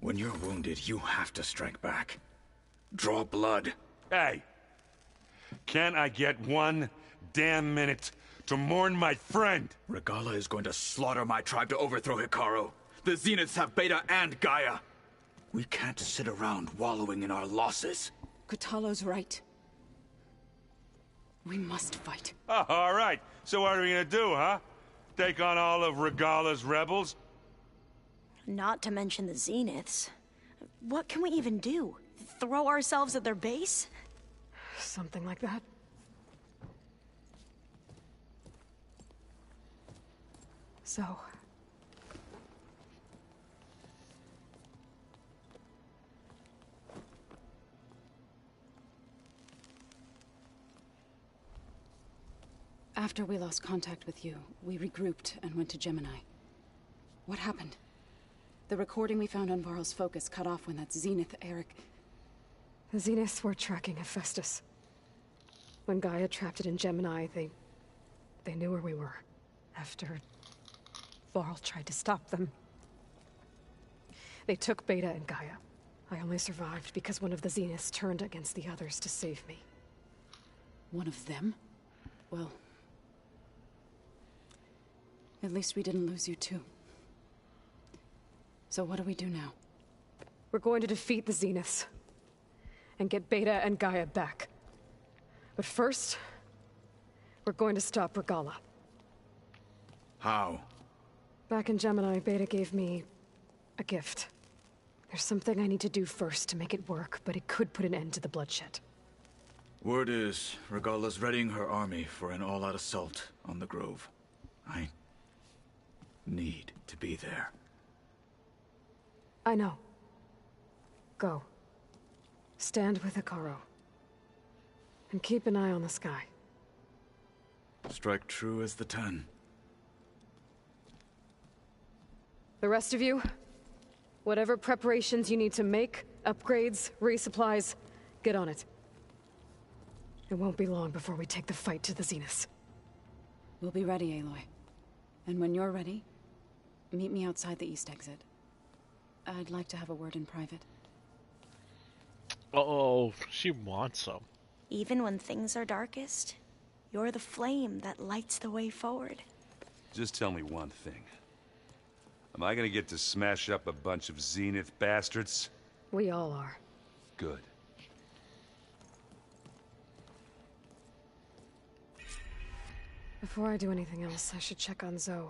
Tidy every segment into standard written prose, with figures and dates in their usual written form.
When you're wounded, you have to strike back. Draw blood. Hey! Can't I get one damn minute to mourn my friend? Regala is going to slaughter my tribe to overthrow Hikaru. The Zeniths have Beta and Gaia. We can't sit around wallowing in our losses. Kotallo's right. We must fight. Oh, all right. So what are we gonna do, huh? Take on all of Regala's rebels? Not to mention the Zeniths. What can we even do? Throw ourselves at their base? Something like that. So... After we lost contact with you, we regrouped and went to Gemini. What happened? The recording we found on Varl's focus cut off when that Zenith Eric... The Zeniths were tracking Hephaestus. When Gaia trapped it in Gemini, they knew where we were. After Varl tried to stop them. They took Beta and Gaia. I only survived because one of the Zeniths turned against the others to save me. One of them? Well... at least we didn't lose you too. So what do we do now? We're going to defeat the Zeniths. And get Beta and Gaia back. But first... we're going to stop Regala. How? Back in Gemini, Beta gave me... a gift. There's something I need to do first to make it work, but it could put an end to the bloodshed. Word is, Regala's readying her army for an all-out assault on the Grove. I need to be there. I know. Go. Stand with Hikaru. And keep an eye on the sky. Strike true as the 10. The rest of you, whatever preparations you need to make, upgrades, resupplies, get on it. It won't be long before we take the fight to the Zeniths. We'll be ready, Aloy. And when you're ready, meet me outside the east exit. I'd like to have a word in private. Uh-oh, she wants some. Even when things are darkest, you're the flame that lights the way forward. Just tell me one thing. Am I gonna get to smash up a bunch of Zenith bastards? We all are. Good. Before I do anything else, I should check on Zoe.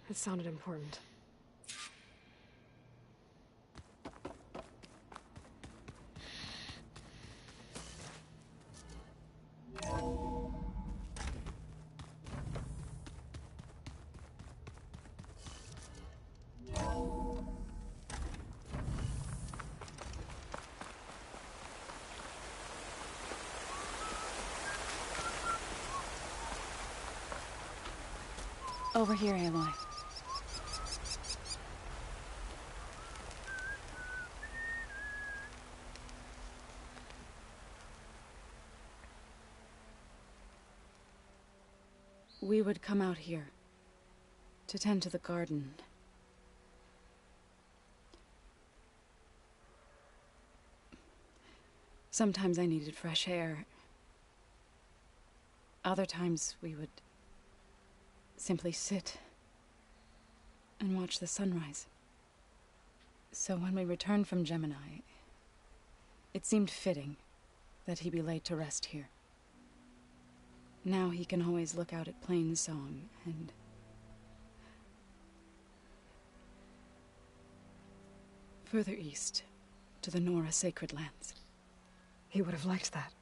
It sounded important. Over here, Aloy. We would come out here to tend to the garden. Sometimes I needed fresh air. Other times we would simply sit and watch the sunrise. So when we returned from Gemini, it seemed fitting that he be laid to rest here. Now he can always look out at Plain Song and... further east, to the Nora Sacred Lands. He would have liked that.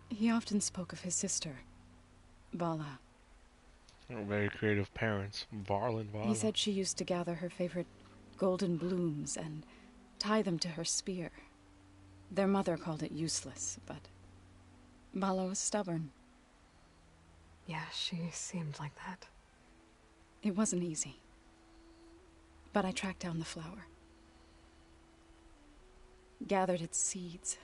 He often spoke of his sister, Vala. Very creative parents, Varl and Vala. He said she used to gather her favorite golden blooms and tie them to her spear. Their mother called it useless, but Vala was stubborn. Yeah, she seemed like that. It wasn't easy. But I tracked down the flower. Gathered its seeds.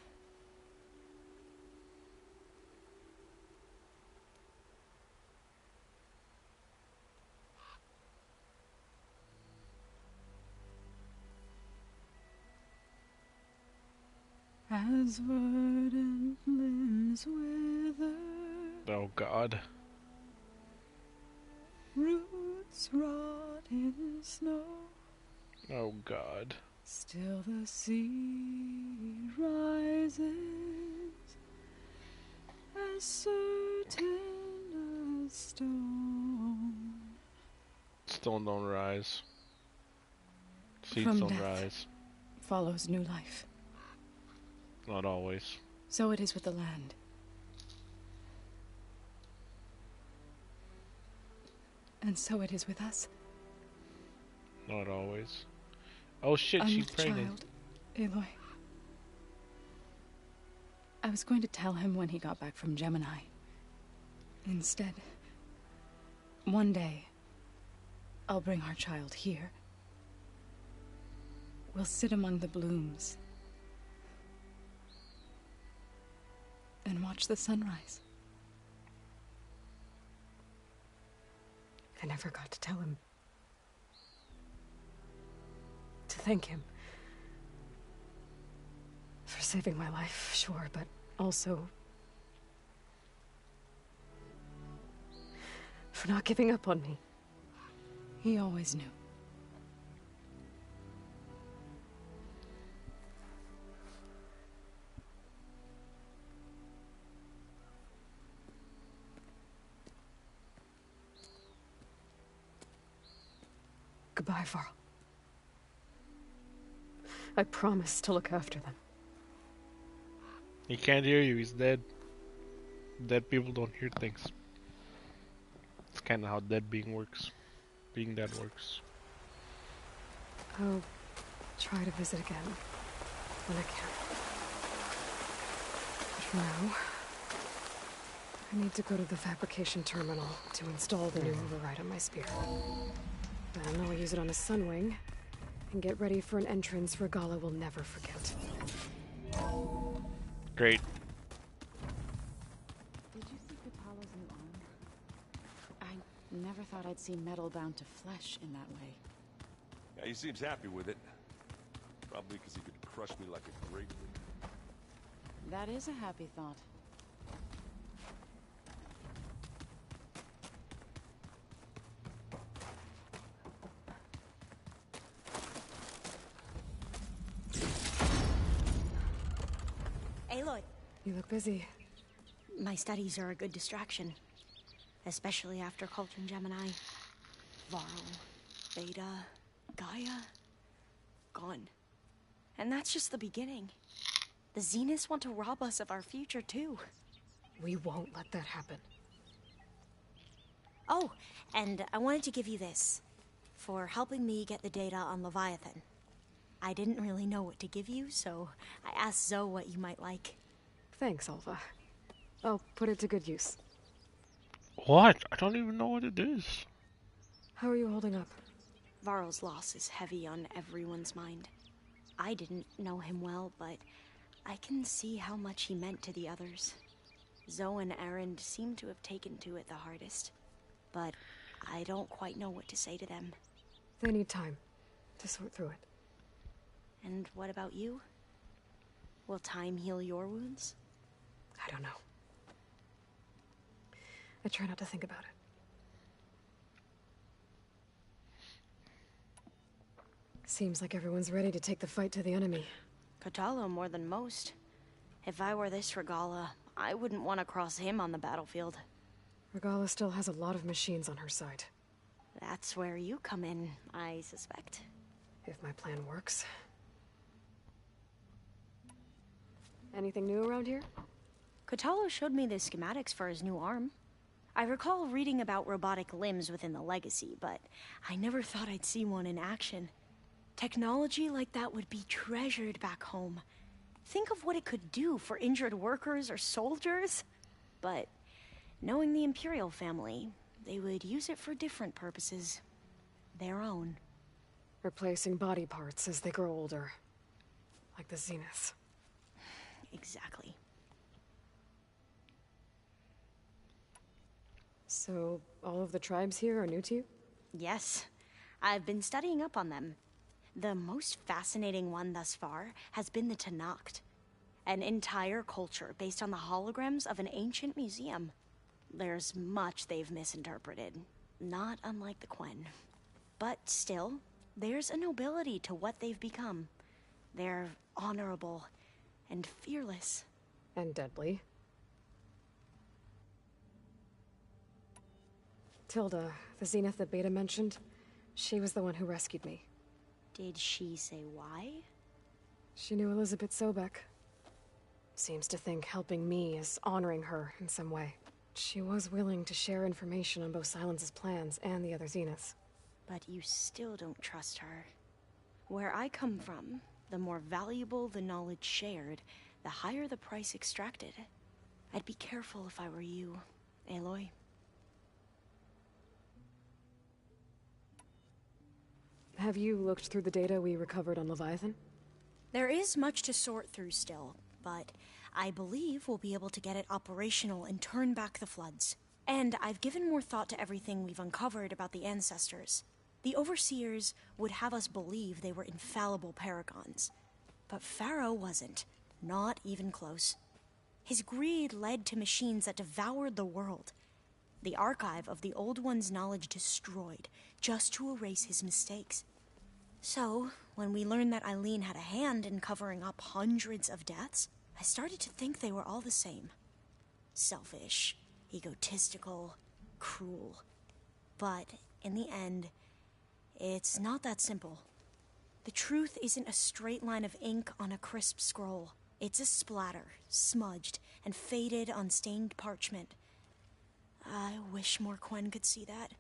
As verdant limbs wither, Oh God. roots rot in snow, Oh God. still the sea rises, as certain as stone. Stone don't rise. Seeds From don't death. rise. Follows new life. Not always. So it is with the land. And so it is with us. Not always. Oh shit, I'm she's with pregnant. child, Aloy. I was going to tell him when he got back from Gemini. Instead, one day, I'll bring our child here. We'll sit among the blooms and watch the sunrise. I never got to tell him. To thank him. For saving my life, sure, but also for not giving up on me. He always knew. Goodbye, Varl. I promise to look after them. He can't hear you, he's dead. Dead people don't hear things. It's kinda how dead being works. Being dead works. I'll try to visit again when I can. But for now, I need to go to the fabrication terminal to install the new override on my spear. Then I'll use it on a sunwing and get ready for an entrance Regala will never forget. Great. Did you see Katala's new arm? I never thought I'd see metal bound to flesh in that way. Yeah, he seems happy with it. Probably because he could crush me like a grapefruit. That is a happy thought. Aloy, You look busy. my studies are a good distraction. Especially after Cauldron Gemini. Varl, Beta, Gaia, gone. And that's just the beginning. The Zeniths want to rob us of our future, too. We won't let that happen. Oh, and I wanted to give you this. For helping me get the data on Leviathan. I didn't really know what to give you, so I asked Zoe what you might like. Thanks, Alva. I'll put it to good use. What? I don't even know what it is. How are you holding up? Varl's loss is heavy on everyone's mind. I didn't know him well, but I can see how much he meant to the others. Zoe and Aaron seem to have taken to it the hardest, but I don't quite know what to say to them. They need time to sort through it. And what about you? Will time heal your wounds? I don't know. I try not to think about it. Seems like everyone's ready to take the fight to the enemy. Kotalo more than most. If I were this Regala, I wouldn't want to cross him on the battlefield. Regala still has a lot of machines on her side. That's where you come in, I suspect. If my plan works. Anything new around here? Kotalo showed me the schematics for his new arm. I recall reading about robotic limbs within the Legacy, but I never thought I'd see one in action. Technology like that would be treasured back home. Think of what it could do for injured workers or soldiers. But knowing the Imperial family, they would use it for different purposes. Their own. Replacing body parts as they grow older. Like the Zeniths. Exactly. So, all of the tribes here are new to you? Yes. I've been studying up on them. The most fascinating one thus far has been the Tenakth. An entire culture based on the holograms of an ancient museum. There's much they've misinterpreted, not unlike the Quen. But still, there's a nobility to what they've become. They're honorable and fearless. And deadly. Tilda, the Zenith that Beta mentioned, she was the one who rescued me. Did she say why? She knew Elizabeth Sobek. Seems to think helping me is honoring her in some way. She was willing to share information on both Silence's plans and the other Zeniths. But you still don't trust her. Where I come from, the more valuable the knowledge shared, the higher the price extracted. I'd be careful if I were you, Aloy. Have you looked through the data we recovered on Leviathan? There is much to sort through still, but I believe we'll be able to get it operational and turn back the floods. And I've given more thought to everything we've uncovered about the ancestors. The Overseers would have us believe they were infallible paragons. But Pharaoh wasn't. Not even close. His greed led to machines that devoured the world. The archive of the Old One's knowledge destroyed, just to erase his mistakes. So, when we learned that Eileen had a hand in covering up hundreds of deaths, I started to think they were all the same. Selfish, egotistical, cruel. But, in the end, it's not that simple. The truth isn't a straight line of ink on a crisp scroll. It's a splatter, smudged, and faded on stained parchment. I wish more Quen could see that,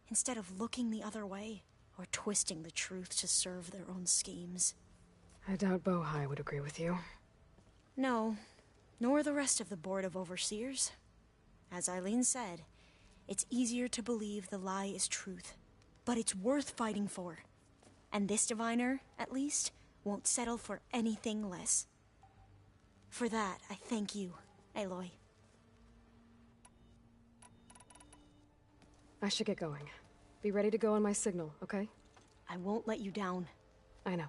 instead of looking the other way, or twisting the truth to serve their own schemes. I doubt Bohai would agree with you. No, nor the rest of the Board of Overseers. As Eileen said, it's easier to believe the lie is truth, but it's worth fighting for. And this diviner, at least, won't settle for anything less. For that, I thank you, Aloy. I should get going. Be ready to go on my signal, okay? I won't let you down. I know.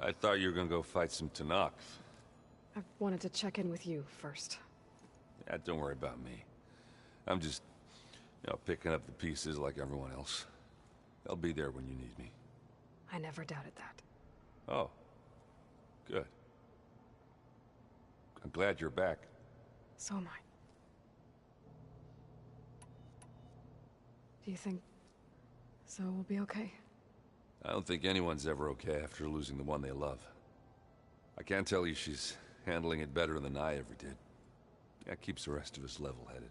I thought you were gonna go fight some Tanakh. I wanted to check in with you first. Yeah, don't worry about me. I'm just, picking up the pieces like everyone else. I'll be there when you need me. I never doubted that. Oh. Good. I'm glad you're back. So am I. Do you think Zoe will be okay? I don't think anyone's ever okay after losing the one they love. I can't tell you she's handling it better than I ever did. That keeps the rest of us level-headed.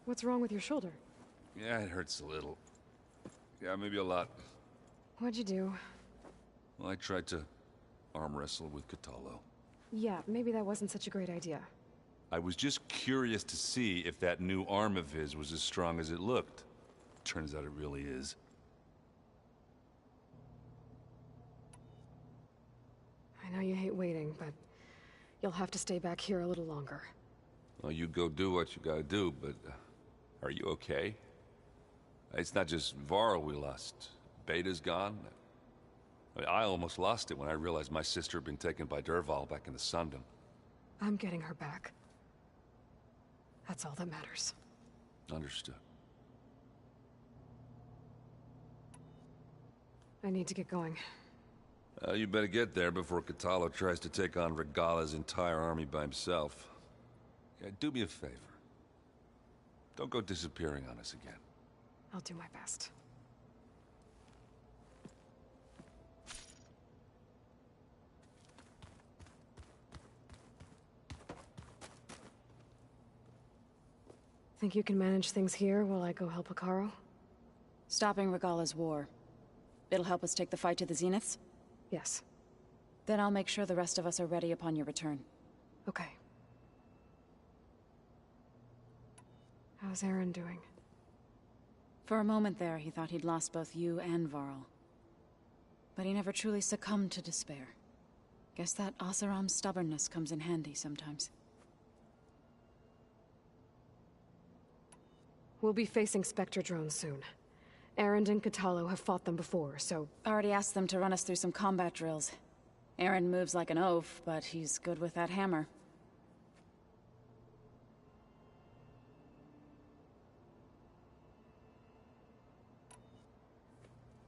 What's wrong with your shoulder? Yeah, it hurts a little. Yeah, maybe a lot. What'd you do? Well, I tried to arm wrestle with Catallo. Yeah, maybe that wasn't such a great idea. I was just curious to see if that new arm of his was as strong as it looked. Turns out it really is. I know you hate waiting, but you'll have to stay back here a little longer. Well, you go do what you gotta do, but are you okay? It's not just Varl we lost. Beta's gone. I almost lost it when I realized my sister had been taken by Dervahl back in the Sundom. I'm getting her back. That's all that matters. Understood. I need to get going. You better get there before Catallo tries to take on Regala's entire army by himself. Yeah, do me a favor. Don't go disappearing on us again. I'll do my best. Think you can manage things here while I go help Akaro? Stopping Regala's war. It'll help us take the fight to the Zeniths? Yes. Then I'll make sure the rest of us are ready upon your return. Okay. How's Aaron doing? For a moment there, he thought he'd lost both you and Varl. But he never truly succumbed to despair. Guess that Oseram's stubbornness comes in handy sometimes. We'll be facing Spectre drones soon. Erend and Katalo have fought them before, so... Already asked them to run us through some combat drills. Erend moves like an oaf, but he's good with that hammer.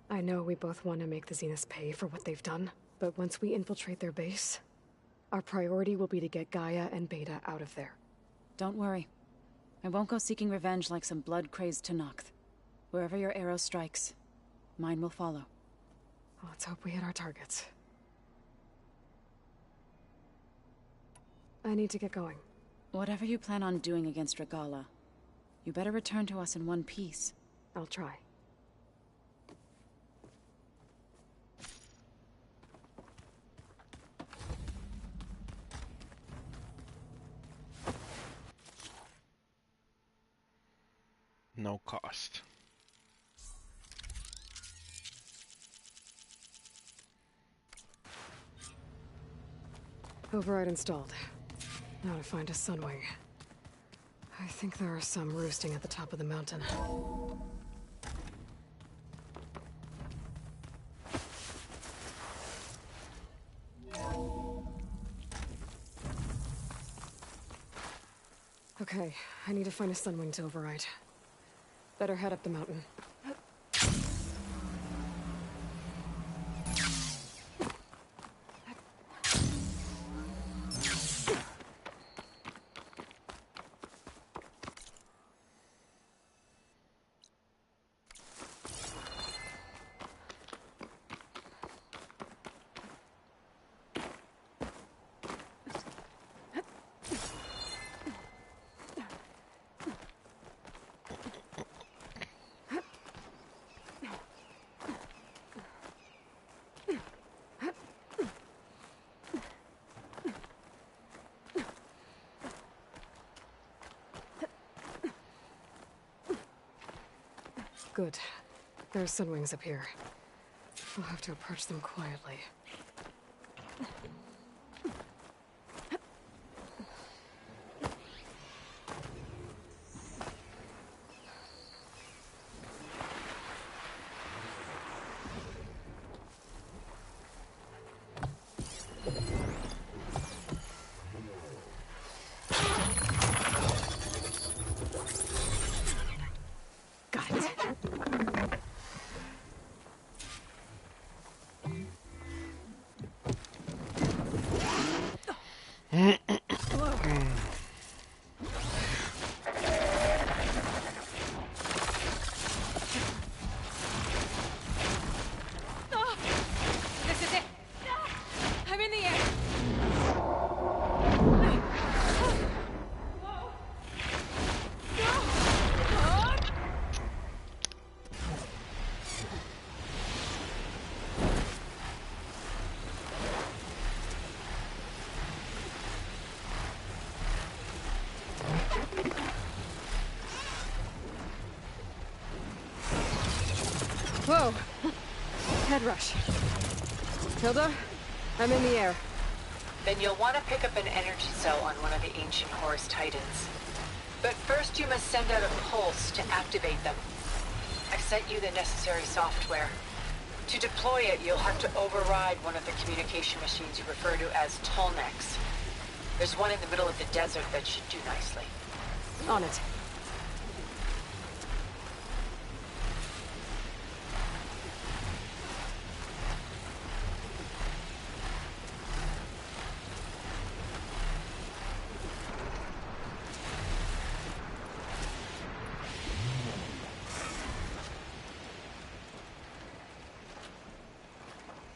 I know we both want to make the Zeniths pay for what they've done, but once we infiltrate their base, our priority will be to get Gaia and Beta out of there. Don't worry. I won't go seeking revenge like some blood-crazed Tenakth. Wherever your arrow strikes, mine will follow. Let's hope we hit our targets. I need to get going. Whatever you plan on doing against Regalla, you better return to us in one piece. I'll try. No cost. Override installed. Now to find a Sunwing. I think there are some roosting at the top of the mountain. Okay, I need to find a Sunwing to override. Better head up the mountain. Good. There are Sunwings up here. We'll have to approach them quietly. Whoa! Head rush. Hilda, I'm in the air. Then you'll want to pick up an energy cell on one of the ancient Horus Titans. But first you must send out a pulse to activate them. I've sent you the necessary software. To deploy it, you'll have to override one of the communication machines you refer to as Tolnecs. There's one in the middle of the desert that should do nicely. On it.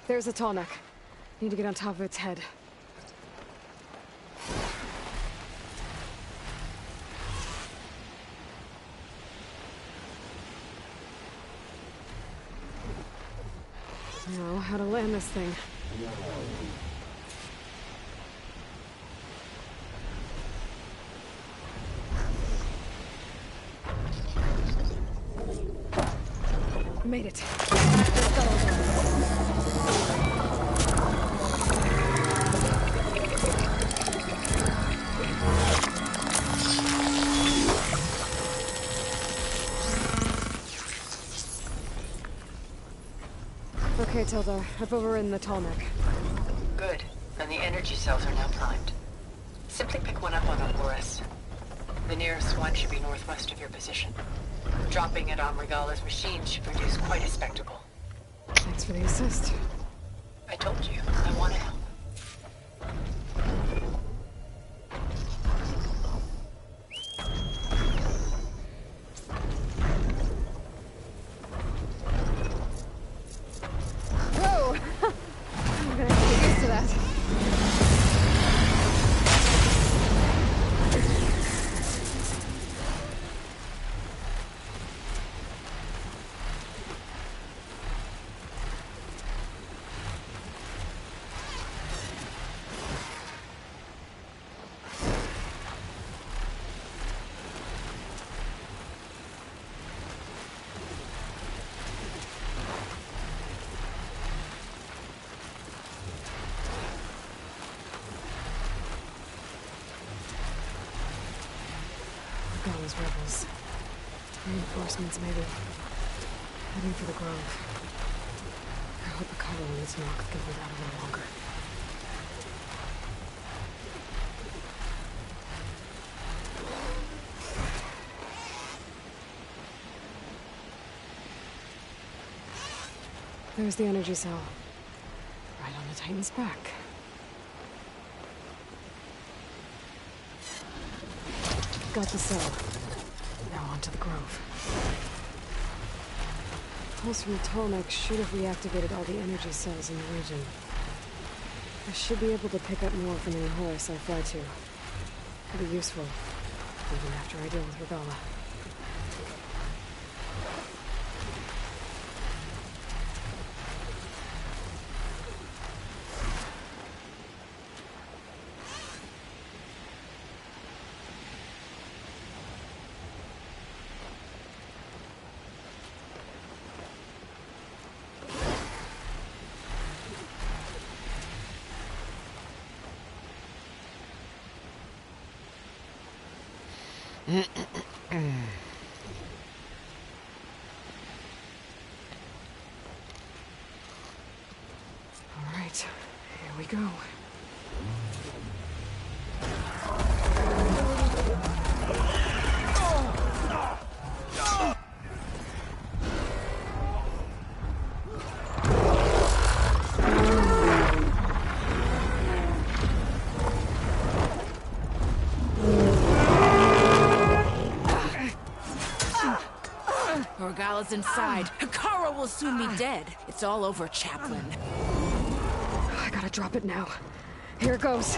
There's a Tallneck. Need to get on top of its head. Now, how to land this thing. Made it. Okay, Tilda. I've overridden the tall neck. Good. And the energy cells are now primed. Simply pick one up on Horus. The nearest one should be northwest of your position. Dropping it on Regala's machine should produce quite a spectacle. Thanks for the assist. I told you, I want to help. Whoa! I'm gonna have to get used to that. Those rebels. Reinforcements, maybe. Heading for the grove. I hope the color on this knock can hold out a little longer. There's the energy cell. Right on the Titan's back. Got the cell. Now onto the grove. Pulse from the tall neck should have reactivated all the energy cells in the region. I should be able to pick up more from any Horus I fly to. Could be useful, even after I deal with Regala. All right, here we go. Regala's inside. Hikara will soon be dead. It's all over, Chaplain. I gotta drop it now. Here it goes.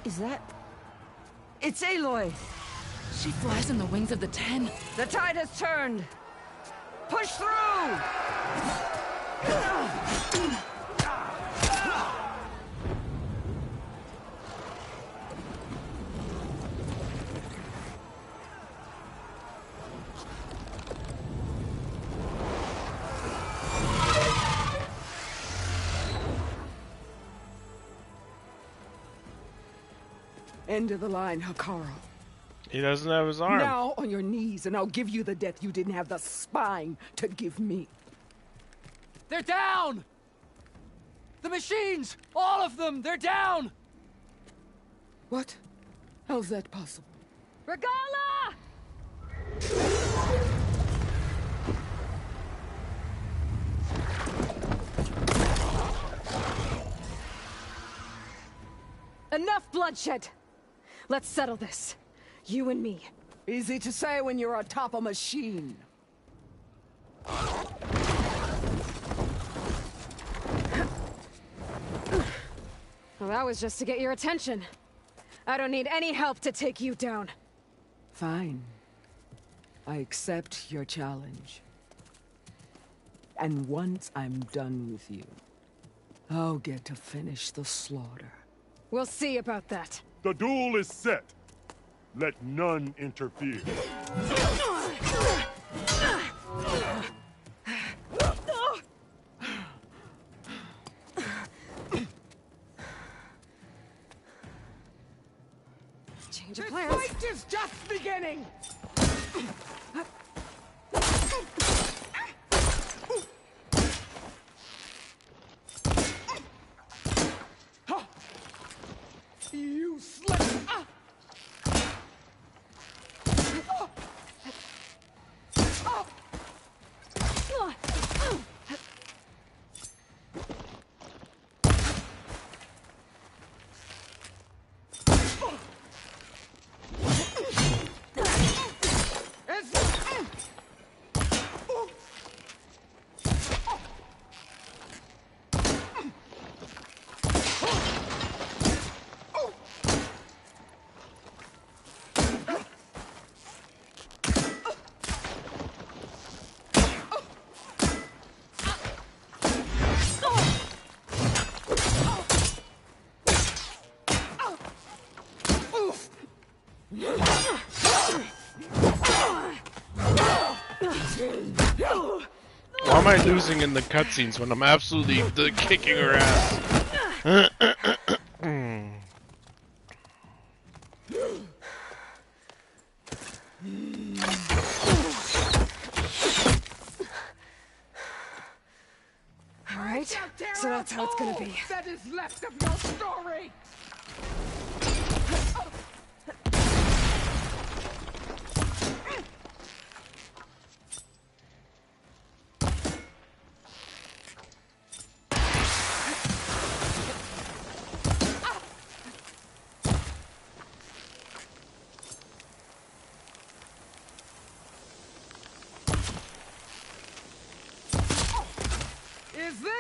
Is that... It's Aloy! She flies in the wings of the 10. The tide has turned! Push through! End of the line, Hikaru. He doesn't have his arm. Now on your knees, and I'll give you the death you didn't have the spine to give me. They're down! The machines! All of them! They're down! What? How's that possible? Regala! Enough bloodshed! Let's settle this. You and me. Easy to say when you're atop a machine. Well, that was just to get your attention. I don't need any help to take you down. Fine. I accept your challenge. And once I'm done with you, I'll get to finish the slaughter. We'll see about that. The duel is set. Let none interfere. Change of plans. This fight is just beginning! You slip! Why am I losing in the cutscenes when I'm absolutely kicking her ass? Alright, so that's how it's gonna be. That is left of your story! Is this?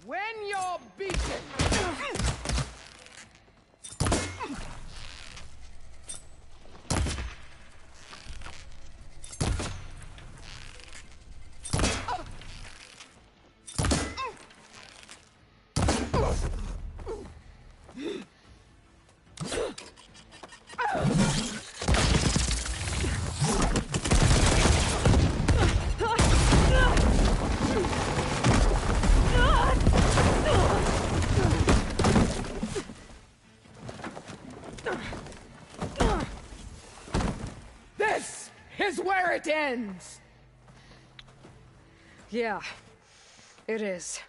When you're beaten. This is where it ends. Yeah, it is.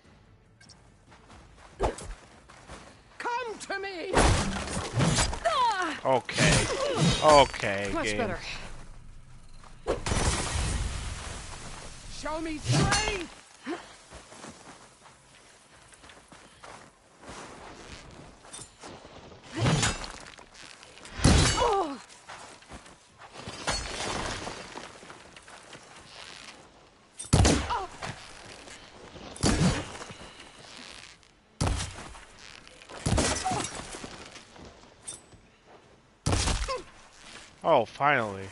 Come to me. Okay. Okay, Much game. better. Show me strength. Oh, finally.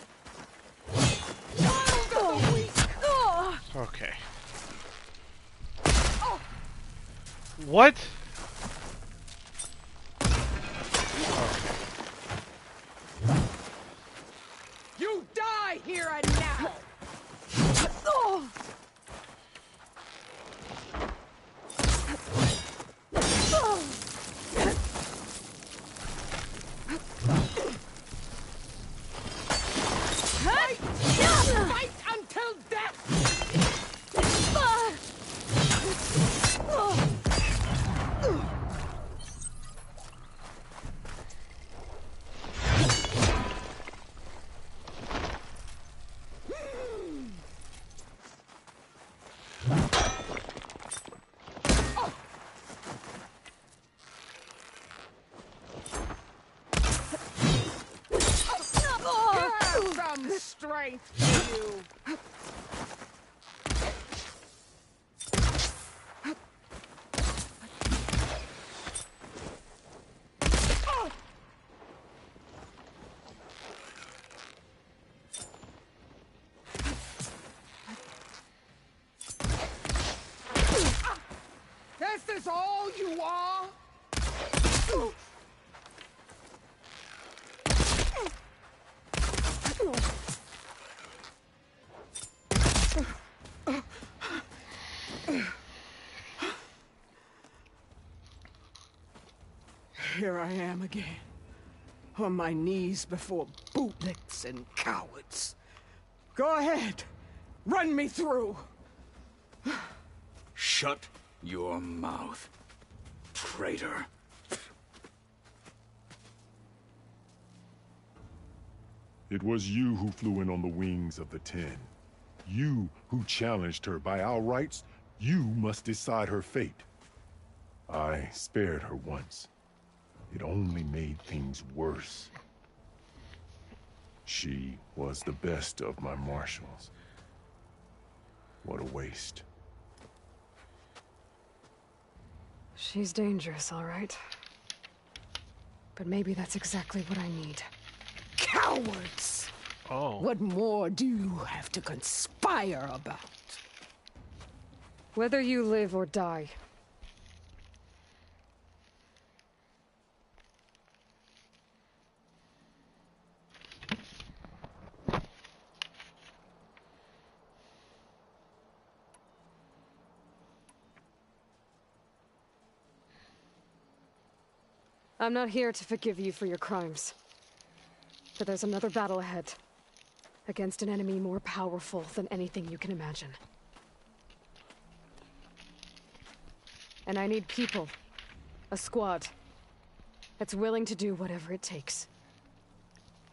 Okay. What? You die here and now. Fight until death. Some strength to you. here I am again. On my knees before bootlicks and cowards. Go ahead. Run me through. Shut your mouth, traitor. It was you who flew in on the wings of the 10. You who challenged her. By our rights, you must decide her fate. I spared her once. It only made things worse. She was the best of my marshals. What a waste. She's dangerous, all right. But maybe that's exactly what I need. Cowards! Oh. What more do you have to conspire about? Whether you live or die. I'm not here to forgive you for your crimes. But there's another battle ahead. Against an enemy more powerful than anything you can imagine. And I need people. A squad. That's willing to do whatever it takes.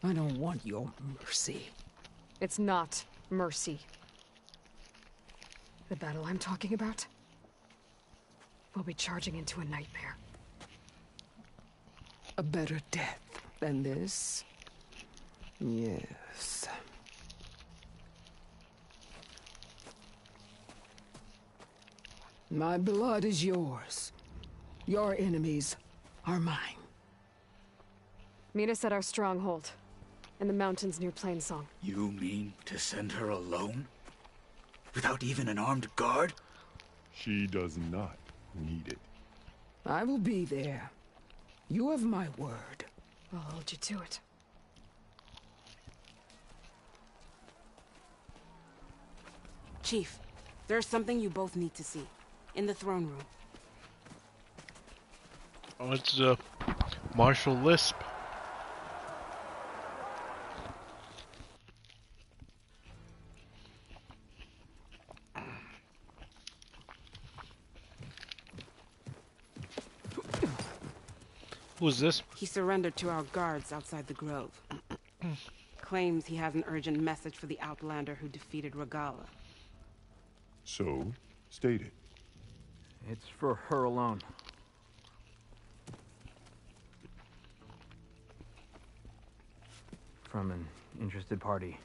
I don't want your mercy. It's not mercy. The battle I'm talking about will be charging into a nightmare. A better death than this? Yes. My blood is yours. Your enemies are mine. Meet us at our stronghold, in the mountains near Plainsong. You mean to send her alone? Without even an armed guard? She does not need it. I will be there. You have my word. I'll hold you to it. Chief, there's something you both need to see. In the throne room. Oh, it's Marshal Lisp. Who's this? He surrendered to our guards outside the grove. Claims he has an urgent message for the Outlander who defeated Regala. So, state it. It's for her alone. From an interested party.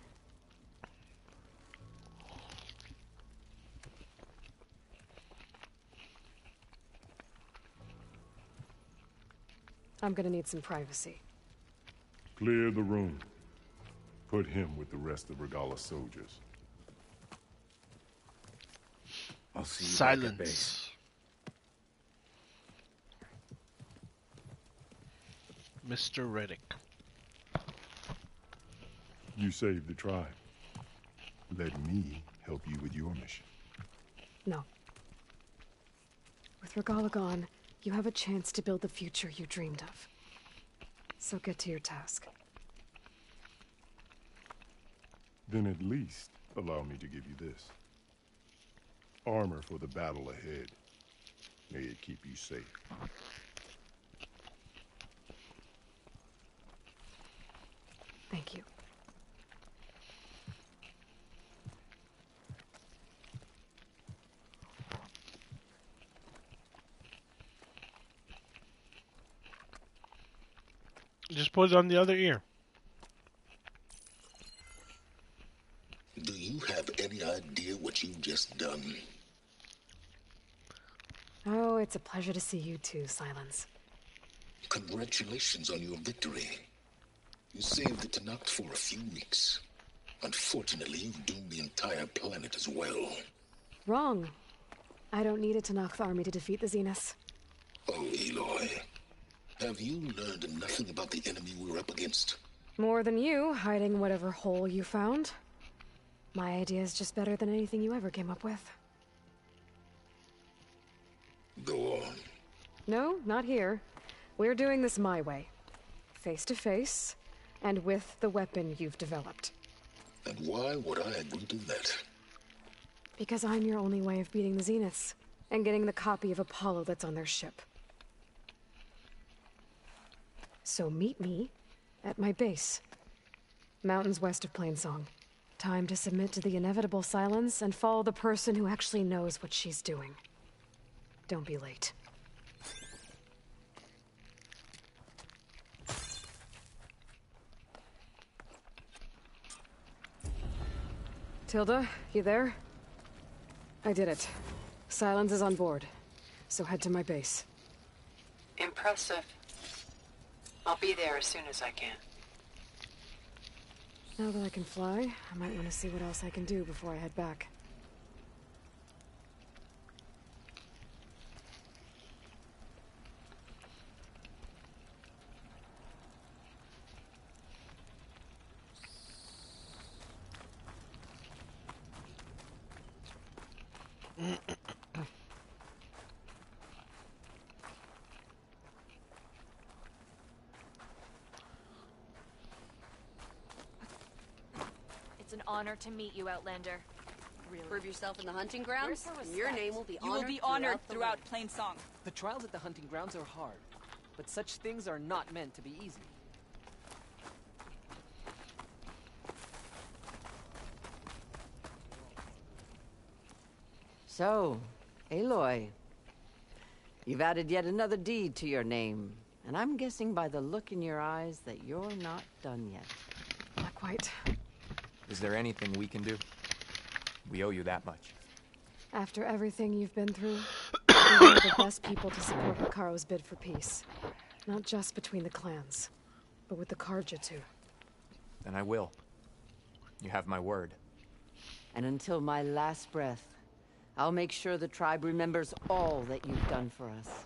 I'm gonna need some privacy. Clear the room. Put him with the rest of Regala's soldiers. I'll see you back at base. Silence. Mr. Reddick. You saved the tribe. Let me help you with your mission. No. With Regala gone, you have a chance to build the future you dreamed of. So get to your task. Then at least allow me to give you this. Armor for the battle ahead. May it keep you safe. Thank you. Just put it on the other ear. Do you have any idea what you've just done? Oh, it's a pleasure to see you too, Silence. Congratulations on your victory. You saved the Tenakth for a few weeks. Unfortunately, you've doomed the entire planet as well. Wrong. I don't need a Tenakth army to defeat the Zeniths. Oh, Aloy. Have you learned nothing about the enemy we're up against? More than you, hiding whatever hole you found. My idea is just better than anything you ever came up with. Go on. No, not here. We're doing this my way. Face to face, and with the weapon you've developed. And why would I agree to that? Because I'm your only way of beating the Zeniths, and getting the copy of Apollo that's on their ship. So meet me at my base. Mountains west of Plainsong. Time to submit to the inevitable silence and follow the person who actually knows what she's doing. Don't be late. Tilda, you there? I did it. Silence is on board, so head to my base. Impressive. I'll be there as soon as I can. Now that I can fly, I might want to see what else I can do before I head back. It's an honor to meet you, Outlander. Really? Prove yourself in the hunting grounds, and your name will be honored. You will be honored throughout the Plainsong. The trials at the hunting grounds are hard, but such things are not meant to be easy. So, Aloy, you've added yet another deed to your name, and I'm guessing by the look in your eyes that you're not done yet. Not quite. Is there anything we can do? We owe you that much. After everything you've been through, you're one of the best people to support Hikaru's bid for peace. Not just between the clans, but with the Karja too. Then I will. You have my word. And until my last breath, I'll make sure the tribe remembers all that you've done for us.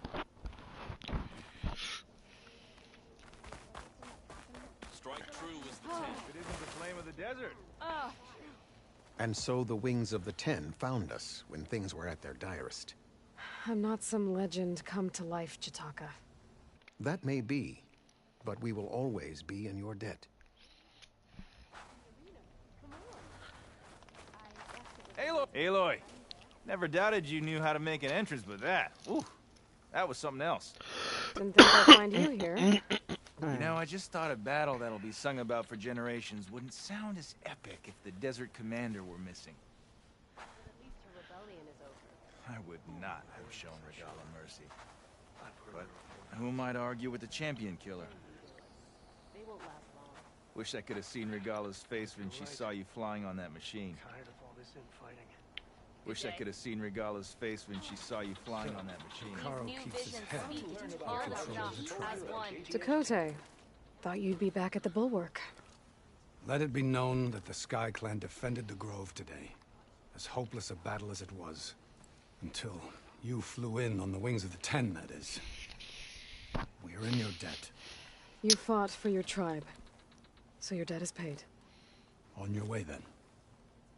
Strike true as the 10. It isn't the flame of the desert. And so the Wings of the Ten found us when things were at their direst. I'm not some legend come to life, Jataka. That may be, but we will always be in your debt. Aloy! Never doubted you knew how to make an entrance, but that, ooh, that was something else. Didn't think I'd find you here. You know, I just thought a battle that'll be sung about for generations wouldn't sound as epic if the Desert Commander were missing. But at least her rebellion is over. I would not have shown Regala mercy. But who might argue with the Champion Killer? They won't last long. Wish I could have seen Regala's face when she saw you flying on that machine. Tired of all this infighting. Wish I could have seen Regala's face when she saw you flying on that machine. These new visions speak all enough as one. Dakota, thought you'd be back at the Bulwark. Let it be known that the Sky Clan defended the Grove today. As hopeless a battle as it was. Until you flew in on the Wings of the Ten, that is. We are in your debt. You fought for your tribe, so your debt is paid. On your way, then.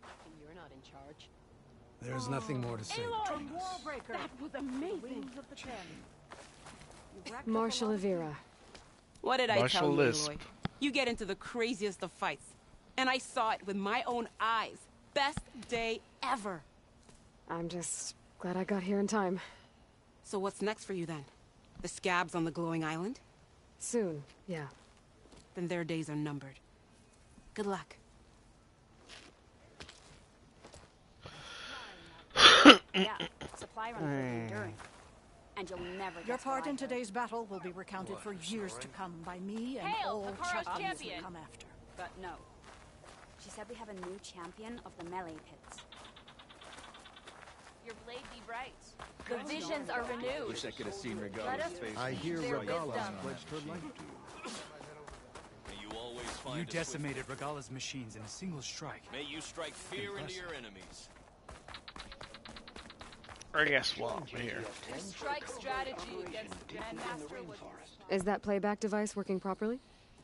And you're not in charge. There's nothing more to say between us. Warbreaker! That was amazing! Marshal Avira. What did I Marshal tell you, Lisp. Aloy? You get into the craziest of fights. And I saw it with my own eyes. Best day ever. I'm just glad I got here in time. So what's next for you then? The scabs on the glowing island? Soon, yeah. Then their days are numbered. Good luck. Yeah, supply runs will be enduring. And you'll never Your guess part why. in today's battle will be recounted for years to come by me and Hail, all Hikaru's champions who champion. come after. But no. She said we have a new champion of the melee pits. Your blade be bright. The visions are renewed. Wish I could have seen Let Regala's us face. I hear their Regala wisdom. pledged her life to you. May you always find You a swift- decimated Regala's machines in a single strike. May you strike fear into your enemies. I guess while I'm here. Your strike strategy against the Grandmaster was... Is that playback device working properly?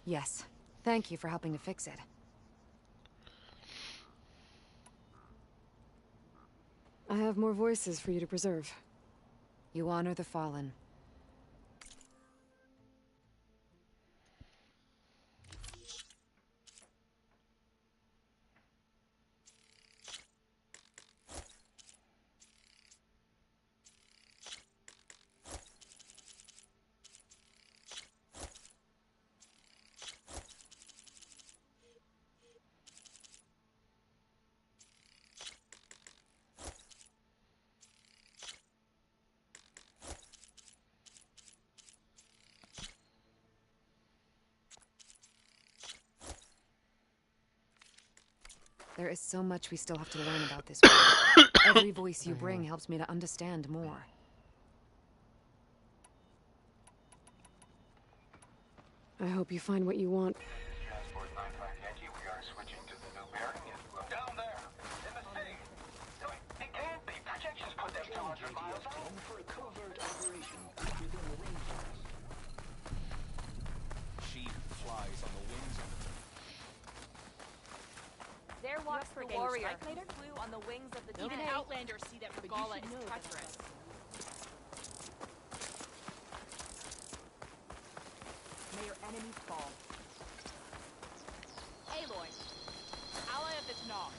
Yes. Thank you for helping to fix it. I have more voices for you to preserve. You honor the fallen. There is so much we still have to learn about this world. Every voice you bring helps me to understand more. I hope you find what you want. She flies on the wings of the... There walks the warrior. Flew on the wings of the Even Outlanders see that Regala is treacherous. May your enemies fall. Aloy, ally of this Nog.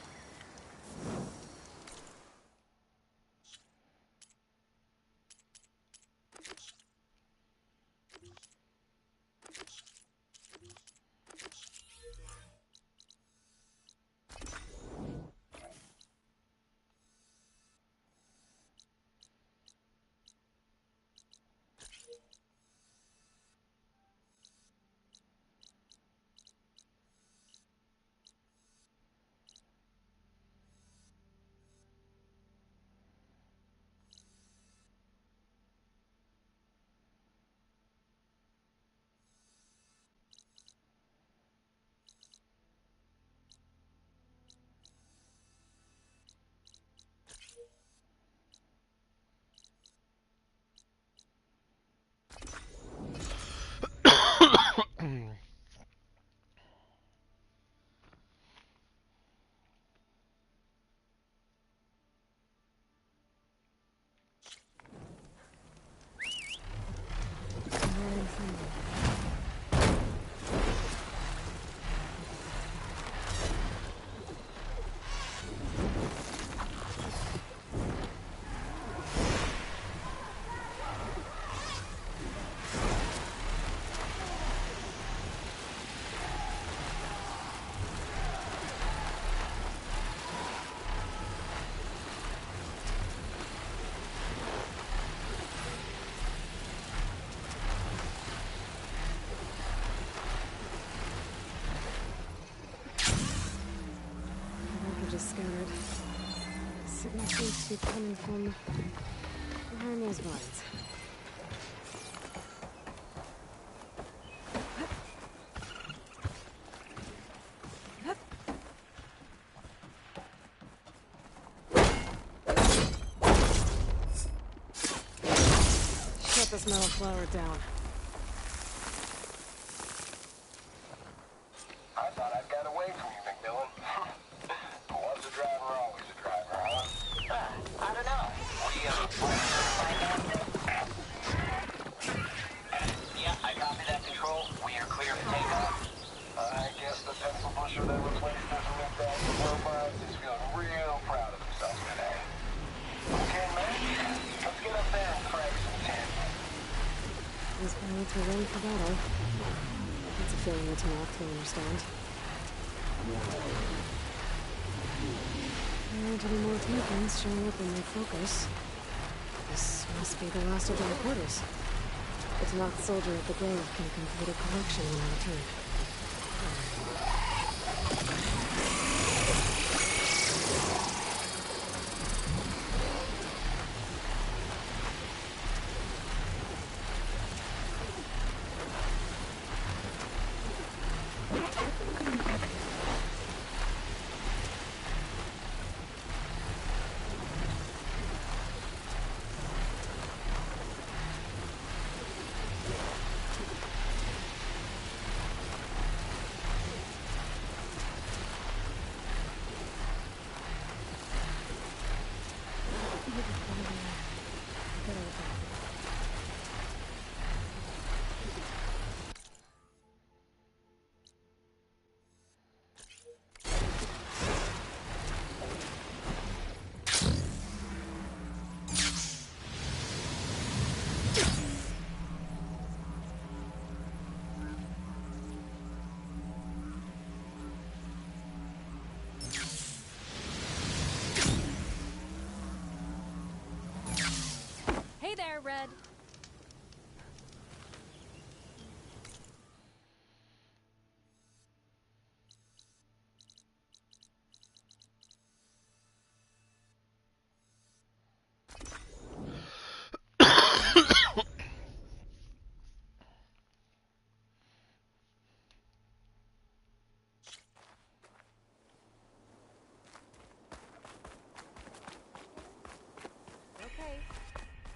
Just scattered. Signal seems to be coming from behind those vines. Shut this metal flower down. I thought I'd got away from you, McMillan. Once a driver, always a driver, huh? I don't know. Yeah, I copy that, Control. We are clear for takeoff. I guess the pencil pusher that replaced us with that robot is feeling real proud of himself today. Okay, man. Let's get up there and frag some tin. These pilots were ready for battle. That's a feeling that's enough to understand. There aren't any more Tinkins showing up in their focus. This must be the last of the reporters. The Tanakh soldier at the Grove can complete a collection when I return.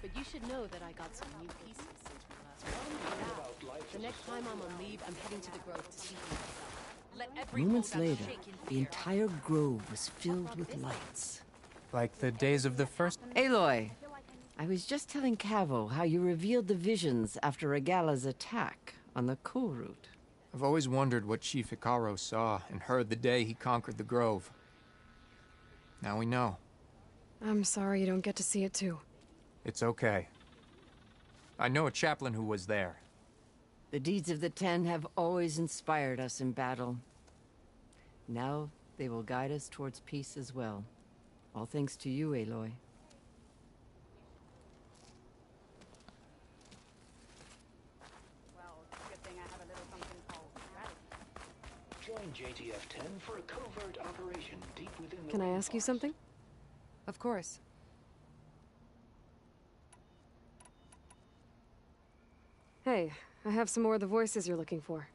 but you should know that I got some new pieces since we last talked. The next time I'm on leave, I'm heading to the Grove to see for myself. Moments later, the entire grove was filled with lights. Like the days of the first... Aloy, I was just telling Cavo how you revealed the visions after Regala's attack on the cool route. I've always wondered what Chief Icaro saw and heard the day he conquered the Grove. Now we know. I'm sorry you don't get to see it too. It's okay. I know a chaplain who was there. The deeds of the Ten have always inspired us in battle. Now they will guide us towards peace as well. All thanks to you, Aloy. Join JTF-10 for a covert operation deep within the... Can I ask you something? Of course. Hey, I have some more of the voices you're looking for.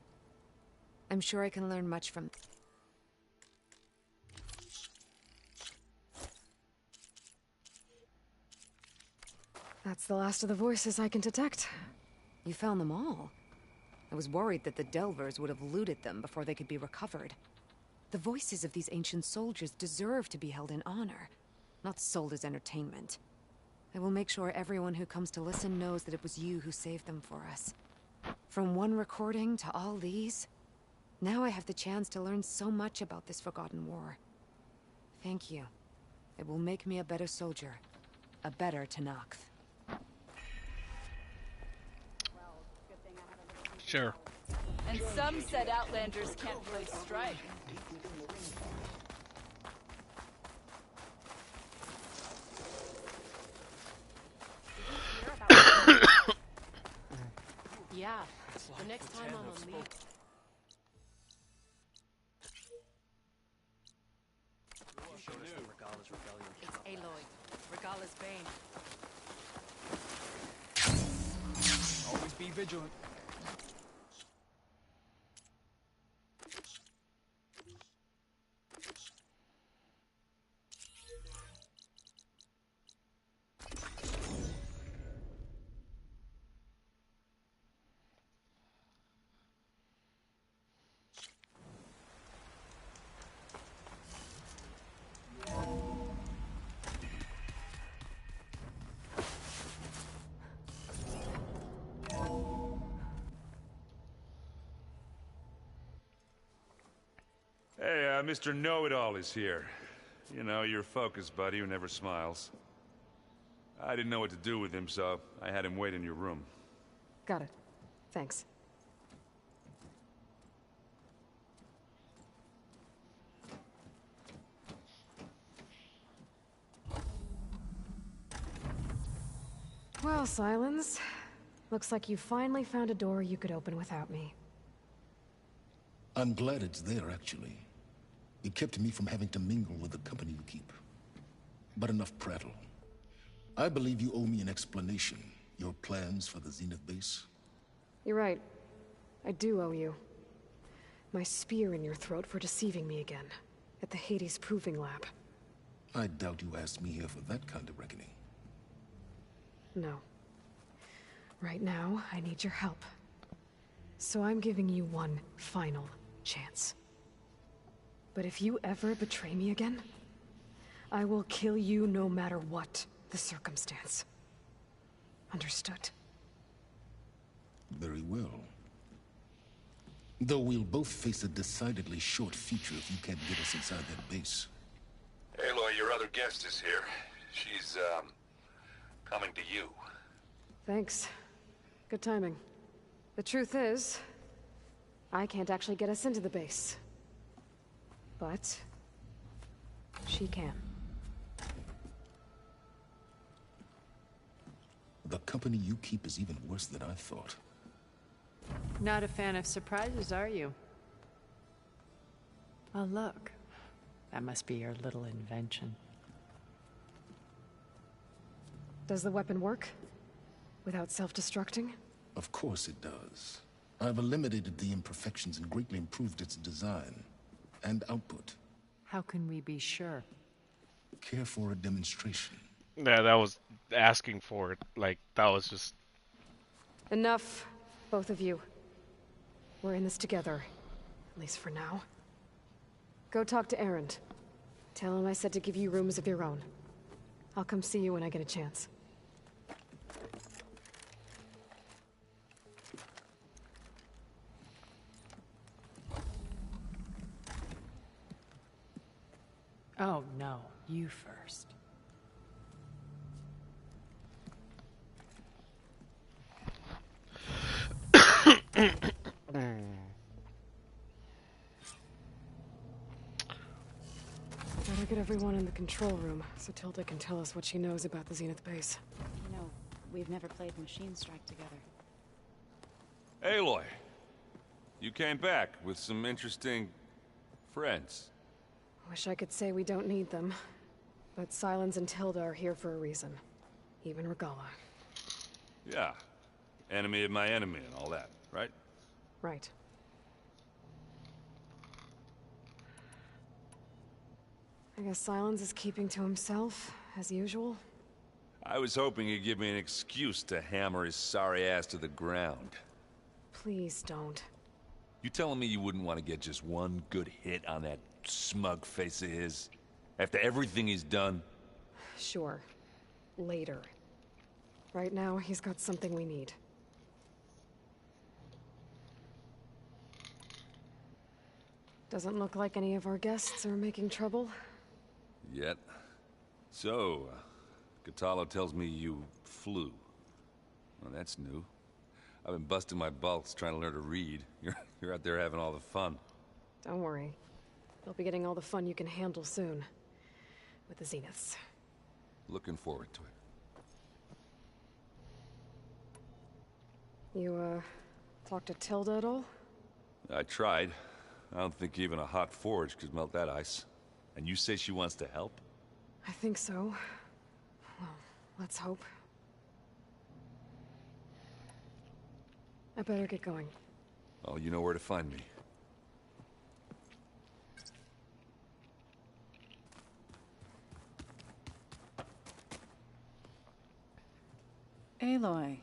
I'm sure I can learn much from... That's the last of the voices I can detect. You found them all? I was worried that the Delvers would have looted them before they could be recovered. The voices of these ancient soldiers deserve to be held in honor, not sold as entertainment. I will make sure everyone who comes to listen knows that it was you who saved them for us. From one recording to all these, now I have the chance to learn so much about this forgotten war. Thank you. It will make me a better soldier, a better Tenakth. Sure. And some said Outlanders can't play strike. Yeah, the next time I'm on leave. It's Aloy, Regala's bane. Always be vigilant. Hey, Mr. Know-It-All is here. You know, your focus buddy who never smiles. I didn't know what to do with him, so I had him wait in your room. Got it. Thanks. Well, Silence. Looks like you finally found a door you could open without me. I'm glad it's there, actually. It kept me from having to mingle with the company you keep. But enough prattle. I believe you owe me an explanation. Your plans for the Zenith base? You're right. I do owe you. My spear in your throat for deceiving me again. At the Hades Proving Lab. I doubt you asked me here for that kind of reckoning. No. Right now, I need your help. So I'm giving you one final chance. But if you ever betray me again, I will kill you no matter what the circumstance. Understood? Very well. Though we'll both face a decidedly short future if you can't get us inside that base. Aloy, your other guest is here. She's, coming to you. Thanks. Good timing. The truth is, I can't actually get us into the base. But she can. The company you keep is even worse than I thought. Not a fan of surprises, are you? Oh, look. That must be your little invention. Does the weapon work? Without self-destructing? Of course it does. I've eliminated the imperfections and greatly improved its design and output. How can we be sure? Care for a demonstration? Yeah, that was asking for it. Like, that was just... Enough, both of you. We're in this together. At least for now. Go talk to Erend. Tell him I said to give you rooms of your own. I'll come see you when I get a chance. Oh, no. You first. Better get everyone in the control room, so Tilda can tell us what she knows about the Zenith base. You know, we've never played Machine Strike together. Aloy, you came back with some interesting friends. Wish I could say we don't need them, but Silence and Tilda are here for a reason. Even Regala. Yeah, enemy of my enemy and all that, right? Right. I guess Silence is keeping to himself, as usual. I was hoping he'd give me an excuse to hammer his sorry ass to the ground. Please don't. You telling me you wouldn't want to get just one good hit on that smug face of his? After everything he's done? Sure. Later. Right now, he's got something we need. Doesn't look like any of our guests are making trouble. Yet. So, Catalo tells me you flew. Well, that's new. I've been busting my balls trying to learn to read. You're out there having all the fun. Don't worry. You'll be getting all the fun you can handle soon. With the Zeniths. Looking forward to it. You, talked to Tilda at all? I tried. I don't think even a hot forge could melt that ice. And you say she wants to help? I think so. Well, let's hope. I better get going. Oh, you know where to find me. Aloy,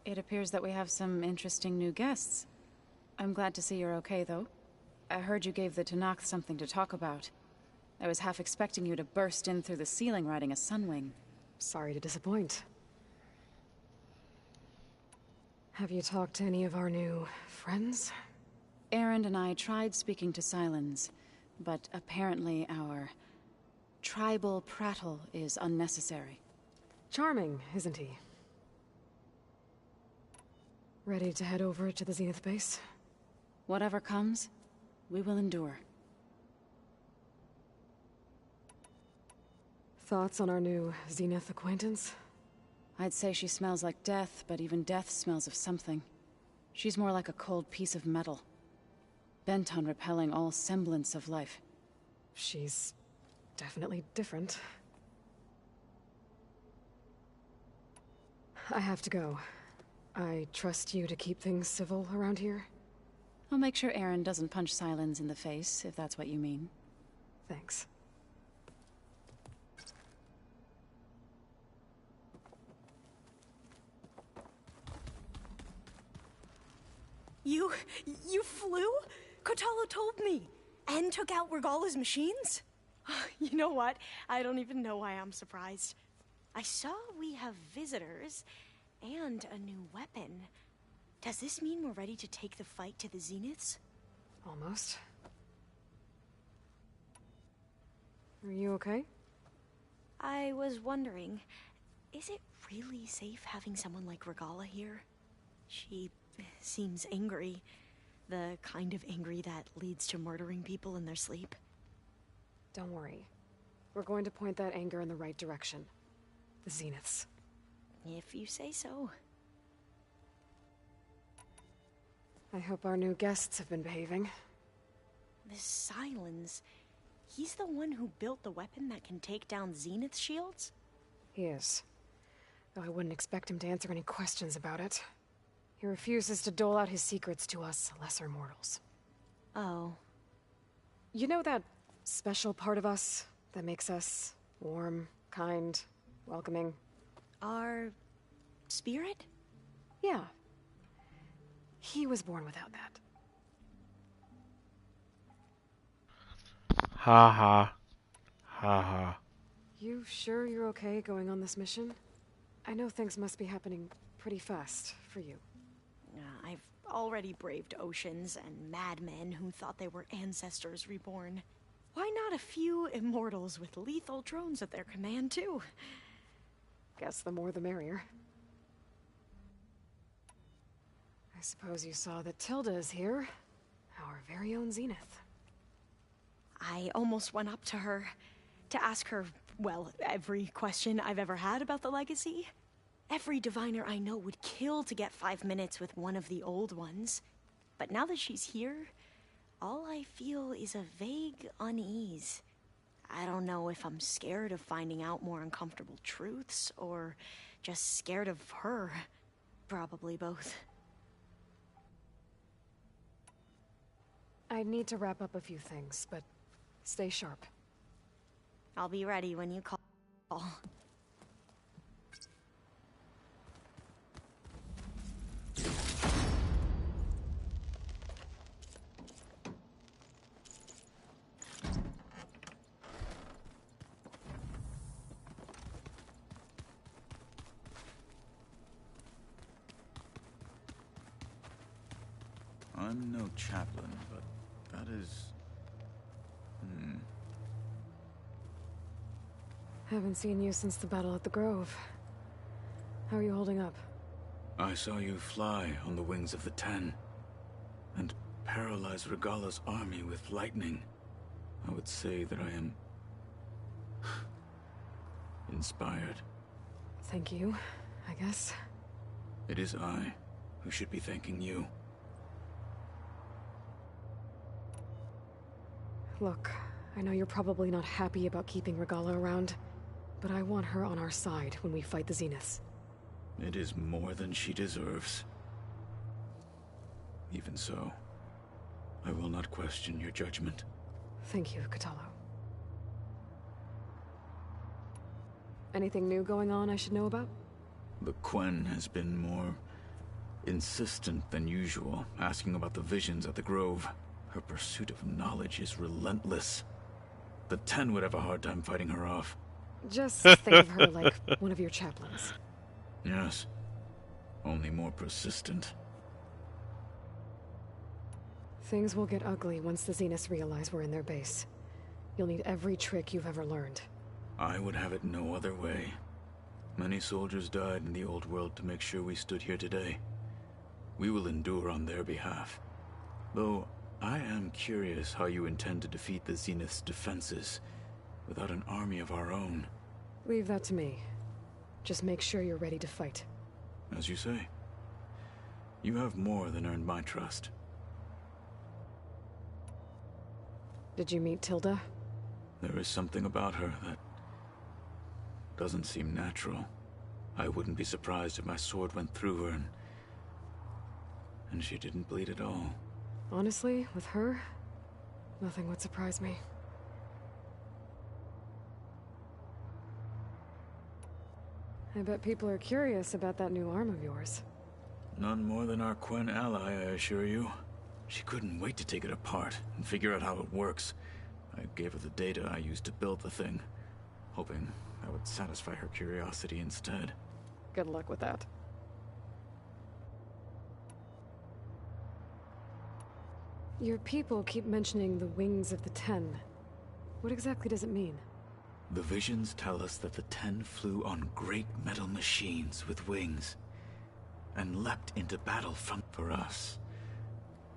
it appears that we have some interesting new guests. I'm glad to see you're okay, though. I heard you gave the Tanakh something to talk about. I was half expecting you to burst in through the ceiling riding a sunwing. Sorry to disappoint. Have you talked to any of our new friends? Erend and I tried speaking to Silence, but apparently our tribal prattle is unnecessary. Charming, isn't he? Ready to head over to the Zenith base? Whatever comes, we will endure. Thoughts on our new Zenith acquaintance? I'd say she smells like death, but even death smells of something. She's more like a cold piece of metal. Bent on repelling all semblance of life. She's definitely different. I have to go. I trust you to keep things civil around here? I'll make sure Erend doesn't punch Silence in the face, if that's what you mean. Thanks. You flew? Kotalo told me. And took out Regala's machines? You know what? I don't even know why I'm surprised. I saw we have visitors and a new weapon. Does this mean we're ready to take the fight to the Zeniths? Almost. Are you okay? I was wondering, is it really safe having someone like Regala here? She seems angry. The kind of angry that leads to murdering people in their sleep. Don't worry. We're going to point that anger in the right direction. The Zeniths. If you say so. I hope our new guests have been behaving. This Silence, he's the one who built the weapon that can take down Zenith shields? He is. Though I wouldn't expect him to answer any questions about it. He refuses to dole out his secrets to us lesser mortals. Oh. You know that special part of us that makes us warm, kind, welcoming. Our spirit? Yeah. He was born without that. Ha ha. Ha ha. You sure you're okay going on this mission? I know things must be happening pretty fast for you. I've already braved oceans and madmen who thought they were ancestors reborn. Why not a few immortals with lethal drones at their command, too? Guess the more the merrier. I suppose you saw that Tilda is here. Our very own Zenith. I almost went up to her to ask her, well, every question I've ever had about the legacy. Every diviner I know would kill to get 5 minutes with one of the old ones. But now that she's here, all I feel is a vague unease. I don't know if I'm scared of finding out more uncomfortable truths, or just scared of her. Probably both. I need to wrap up a few things, but stay sharp. I'll be ready when you call. I'm no chaplain, but that is... Haven't seen you since the battle at the Grove. How are you holding up? I saw you fly on the wings of the Ten, and paralyze Regalla's army with lightning. I would say that I am... inspired. Thank you, I guess. It is I who should be thanking you. Look, I know you're probably not happy about keeping Regalla around, but I want her on our side when we fight the Zeniths. It is more than she deserves. Even so, I will not question your judgment. Thank you, Kotallo. Anything new going on I should know about? The Quen has been more insistent than usual, asking about the visions at the Grove. Her pursuit of knowledge is relentless. The Ten would have a hard time fighting her off. Just think of her like one of your chaplains. Yes. Only more persistent. Things will get ugly once the Zeniths realize we're in their base. You'll need every trick you've ever learned. I would have it no other way. Many soldiers died in the old world to make sure we stood here today. We will endure on their behalf. Though, I am curious how you intend to defeat the Zenith's defenses without an army of our own. Leave that to me. Just make sure you're ready to fight. As you say. You have more than earned my trust. Did you meet Tilda? There is something about her that doesn't seem natural. I wouldn't be surprised if my sword went through her and she didn't bleed at all. Honestly, with her, nothing would surprise me. I bet people are curious about that new arm of yours. None more than our Quen ally, I assure you. She couldn't wait to take it apart and figure out how it works. I gave her the data I used to build the thing, hoping that would satisfy her curiosity instead. Good luck with that. Your people keep mentioning the wings of the Ten. What exactly does it mean? The visions tell us that the Ten flew on great metal machines with wings, and leapt into battle for us.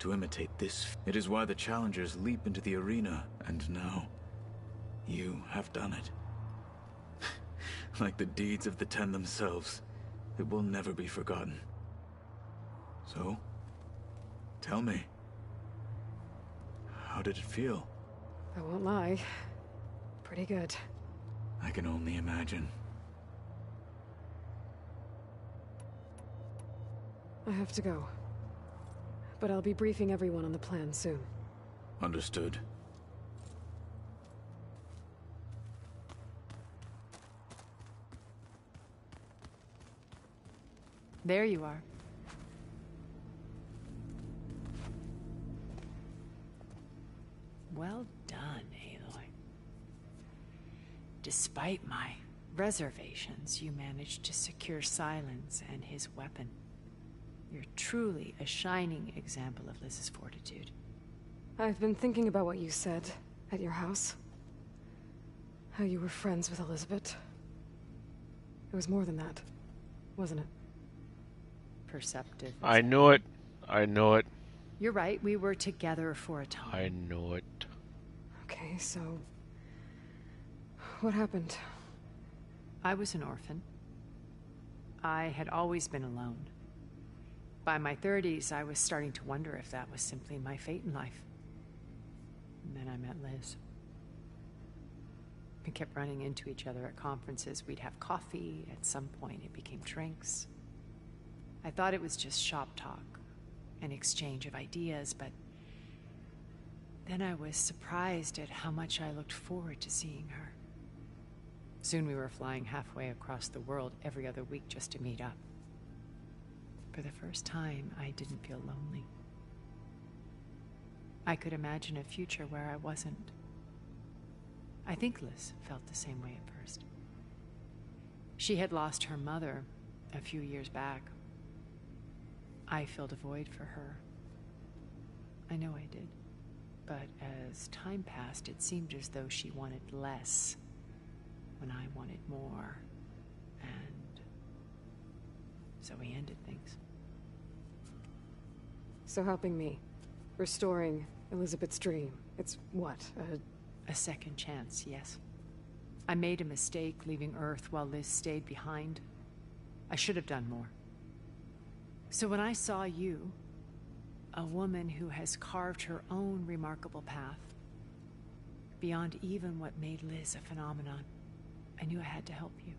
To imitate this, it is why the challengers leap into the arena, and now, you have done it. Like the deeds of the Ten themselves, it will never be forgotten. So, tell me, how did it feel? I won't lie. Pretty good. I can only imagine. I have to go. But I'll be briefing everyone on the plan soon. Understood. There you are. Well done, Aloy. Despite my reservations, you managed to secure Silence and his weapon. You're truly a shining example of Liz's fortitude. I've been thinking about what you said at your house. How you were friends with Elizabeth. It was more than that, wasn't it? Perceptive. I know it. I know it. You're right, we were together for a time. I know it. Okay, so... what happened? I was an orphan. I had always been alone. By my 30s, I was starting to wonder if that was simply my fate in life. And then I met Liz. We kept running into each other at conferences. We'd have coffee. At some point, it became drinks. I thought it was just shop talk, an exchange of ideas, but then I was surprised at how much I looked forward to seeing her. Soon we were flying halfway across the world every other week just to meet up. For the first time, I didn't feel lonely. I could imagine a future where I wasn't. I think Liz felt the same way at first. She had lost her mother a few years back. I filled a void for her. I know I did. But as time passed, it seemed as though she wanted less when I wanted more. And so we ended things. So helping me. Restoring Elizabeth's dream. It's what? A second chance, yes. I made a mistake leaving Earth while Liz stayed behind. I should have done more. So when I saw you, a woman who has carved her own remarkable path, beyond even what made Liz a phenomenon, I knew I had to help you.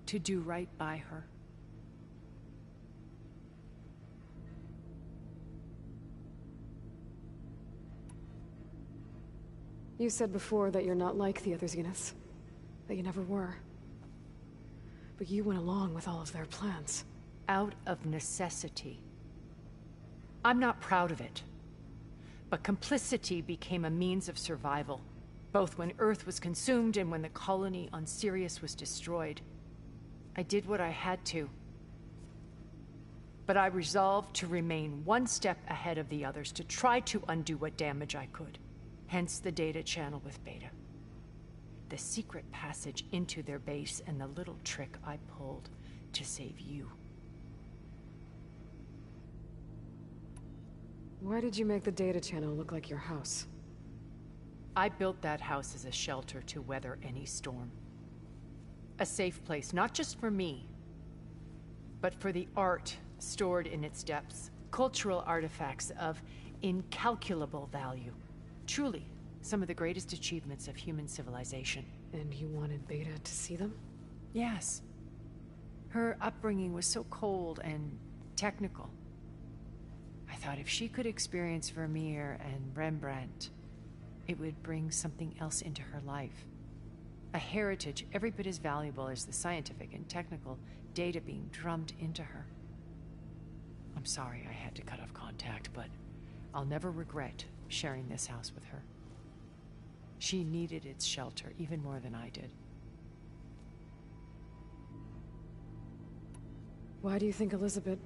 To do right by her. You said before that you're not like the other Zeniths. That you never were. But you went along with all of their plans. Out of necessity. I'm not proud of it. But complicity became a means of survival, both when Earth was consumed and when the colony on Sirius was destroyed. I did what I had to. But I resolved to remain one step ahead of the others, to try to undo what damage I could. Hence the data channel with Beta. The secret passage into their base and the little trick I pulled to save you. Why did you make the data channel look like your house? I built that house as a shelter to weather any storm. A safe place, not just for me, but for the art stored in its depths. Cultural artifacts of incalculable value. Truly, some of the greatest achievements of human civilization. And you wanted Beta to see them? Yes. Her upbringing was so cold and technical. I thought if she could experience Vermeer and Rembrandt, it would bring something else into her life. A heritage every bit as valuable as the scientific and technical data being drummed into her. I'm sorry I had to cut off contact, but I'll never regret sharing this house with her. She needed its shelter even more than I did. Why do you think Elizabeth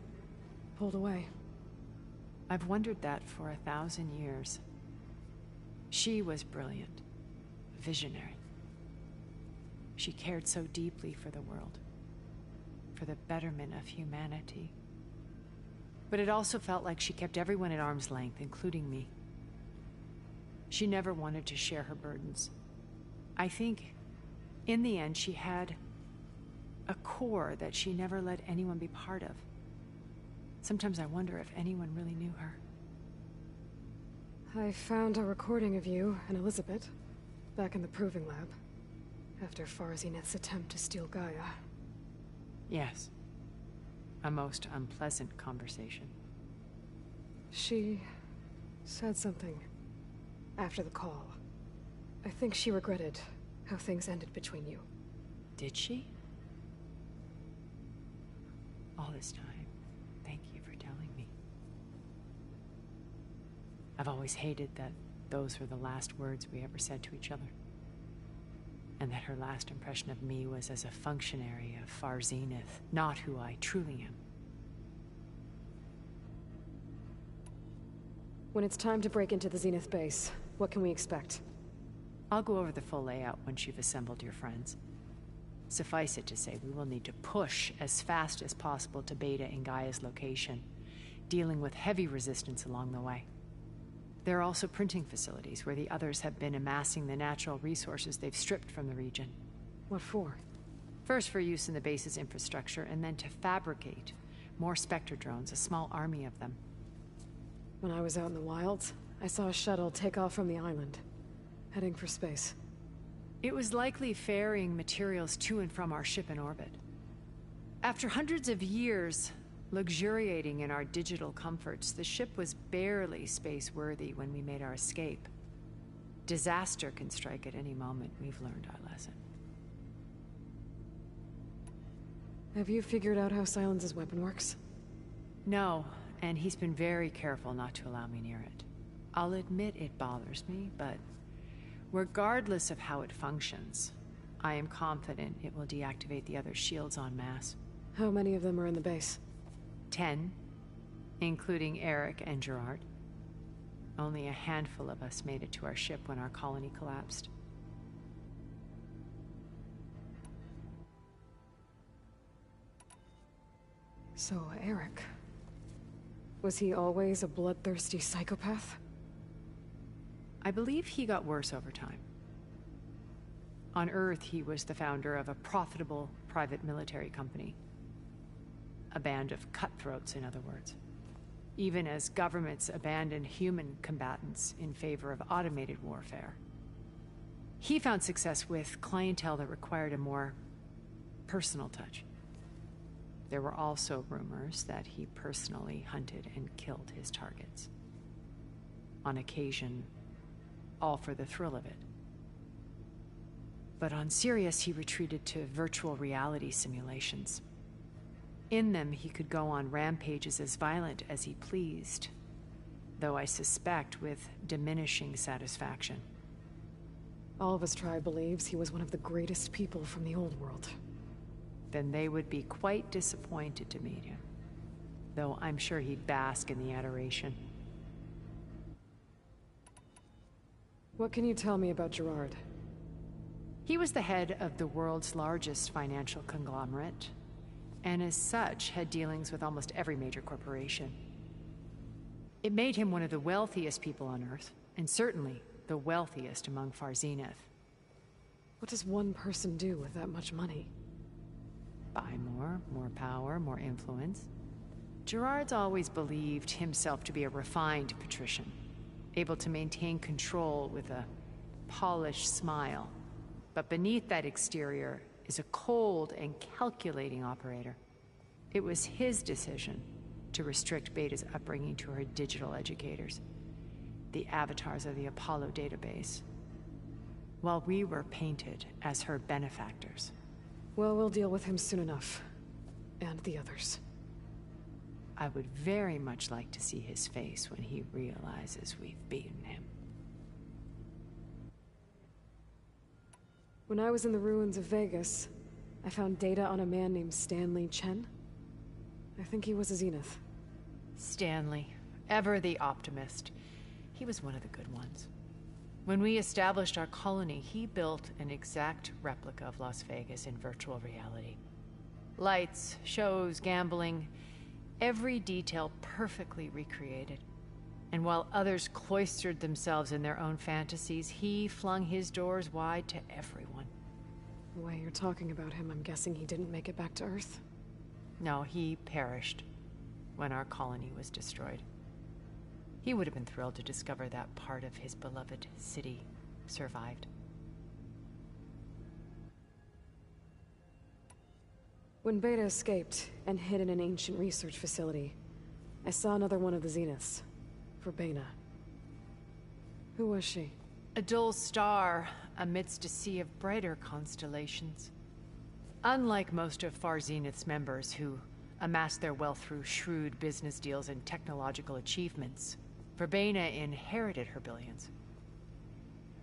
pulled away? I've wondered that for 1,000 years. She was brilliant, visionary. She cared so deeply for the world, for the betterment of humanity. But it also felt like she kept everyone at arm's length, including me. She never wanted to share her burdens. I think, in the end, she had a core that she never let anyone be part of. Sometimes I wonder if anyone really knew her. I found a recording of you and Elizabeth back in the proving lab after Farzineth's attempt to steal Gaia. Yes. A most unpleasant conversation. She said something after the call. I think she regretted how things ended between you. Did she? All this time, thank you for telling me. I've always hated that those were the last words we ever said to each other. And that her last impression of me was as a functionary of Far Zenith, not who I truly am. When it's time to break into the Zenith base, what can we expect? I'll go over the full layout once you've assembled your friends. Suffice it to say, we will need to push as fast as possible to Beta and Gaia's location, dealing with heavy resistance along the way. There are also printing facilities where the others have been amassing the natural resources they've stripped from the region. What for? First for use in the base's infrastructure, and then to fabricate more Spectre drones, a small army of them. When I was out in the wilds, I saw a shuttle take off from the island, heading for space. It was likely ferrying materials to and from our ship in orbit. After hundreds of years luxuriating in our digital comforts, the ship was barely space-worthy when we made our escape. Disaster can strike at any moment. We've learned our lesson. Have you figured out how Silence's weapon works? No, and he's been very careful not to allow me near it. I'll admit it bothers me, but regardless of how it functions, I am confident it will deactivate the other shields en masse. How many of them are in the base? 10, including Eric and Gerard. Only a handful of us made it to our ship when our colony collapsed. So, Eric... was he always a bloodthirsty psychopath? I believe he got worse over time. On Earth, he was the founder of a profitable private military company. A band of cutthroats, in other words. Even as governments abandoned human combatants in favor of automated warfare. He found success with clientele that required a more personal touch. There were also rumors that he personally hunted and killed his targets. On occasion, all for the thrill of it. But on Sirius, he retreated to virtual reality simulations. In them, he could go on rampages as violent as he pleased, though I suspect with diminishing satisfaction. All of his tribe believes he was one of the greatest people from the old world. Then they would be quite disappointed to meet him, though I'm sure he'd bask in the adoration. What can you tell me about Gerard? He was the head of the world's largest financial conglomerate, and as such had dealings with almost every major corporation. It made him one of the wealthiest people on Earth, and certainly the wealthiest among Far Zenith. What does one person do with that much money? Buy more power, more influence. Gerard's always believed himself to be a refined patrician, able to maintain control with a polished smile. But beneath that exterior is a cold and calculating operator. It was his decision to restrict Beta's upbringing to her digital educators, the avatars of the Apollo database, while we were painted as her benefactors. Well, we'll deal with him soon enough. And the others. I would very much like to see his face when he realizes we've beaten him. When I was in the ruins of Vegas, I found data on a man named Stanley Chen. I think he was a Zenith. Stanley, ever the optimist. He was one of the good ones. When we established our colony, he built an exact replica of Las Vegas in virtual reality. Lights, shows, gambling, every detail perfectly recreated. And while others cloistered themselves in their own fantasies, he flung his doors wide to everyone. The way you're talking about him, I'm guessing he didn't make it back to Earth? No, he perished when our colony was destroyed. He would have been thrilled to discover that part of his beloved city survived. When Beta escaped and hid in an ancient research facility, I saw another one of the Zeniths. Verbena. Who was she? A dull star amidst a sea of brighter constellations. Unlike most of Far Zenith's members who amassed their wealth through shrewd business deals and technological achievements. Verbena inherited her billions.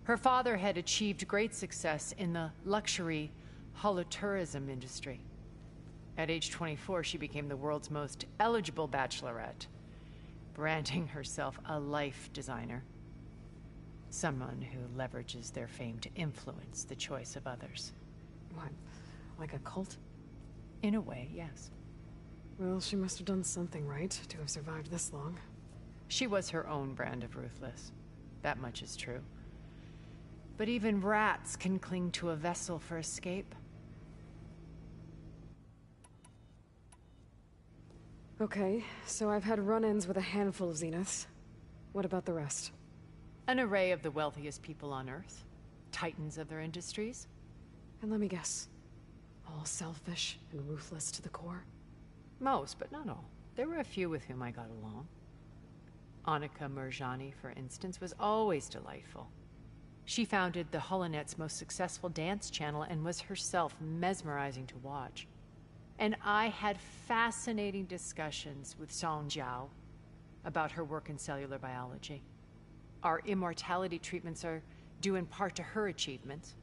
Her father had achieved great success in the luxury holotourism industry. At age 24, she became the world's most eligible bachelorette, branding herself a life designer. Someone who leverages their fame to influence the choice of others. What, like a cult? In a way, yes. Well, she must have done something right to have survived this long. She was her own brand of ruthless. That much is true. But even rats can cling to a vessel for escape. Okay, so I've had run-ins with a handful of Zeniths. What about the rest? An array of the wealthiest people on Earth. Titans of their industries. And let me guess. All selfish and ruthless to the core? Most, but not all. There were a few with whom I got along. Annika Murjani, for instance, was always delightful. She founded the Holonet's most successful dance channel and was herself mesmerizing to watch. And I had fascinating discussions with Song Jiao about her work in cellular biology. Our immortality treatments are due in part to her achievements.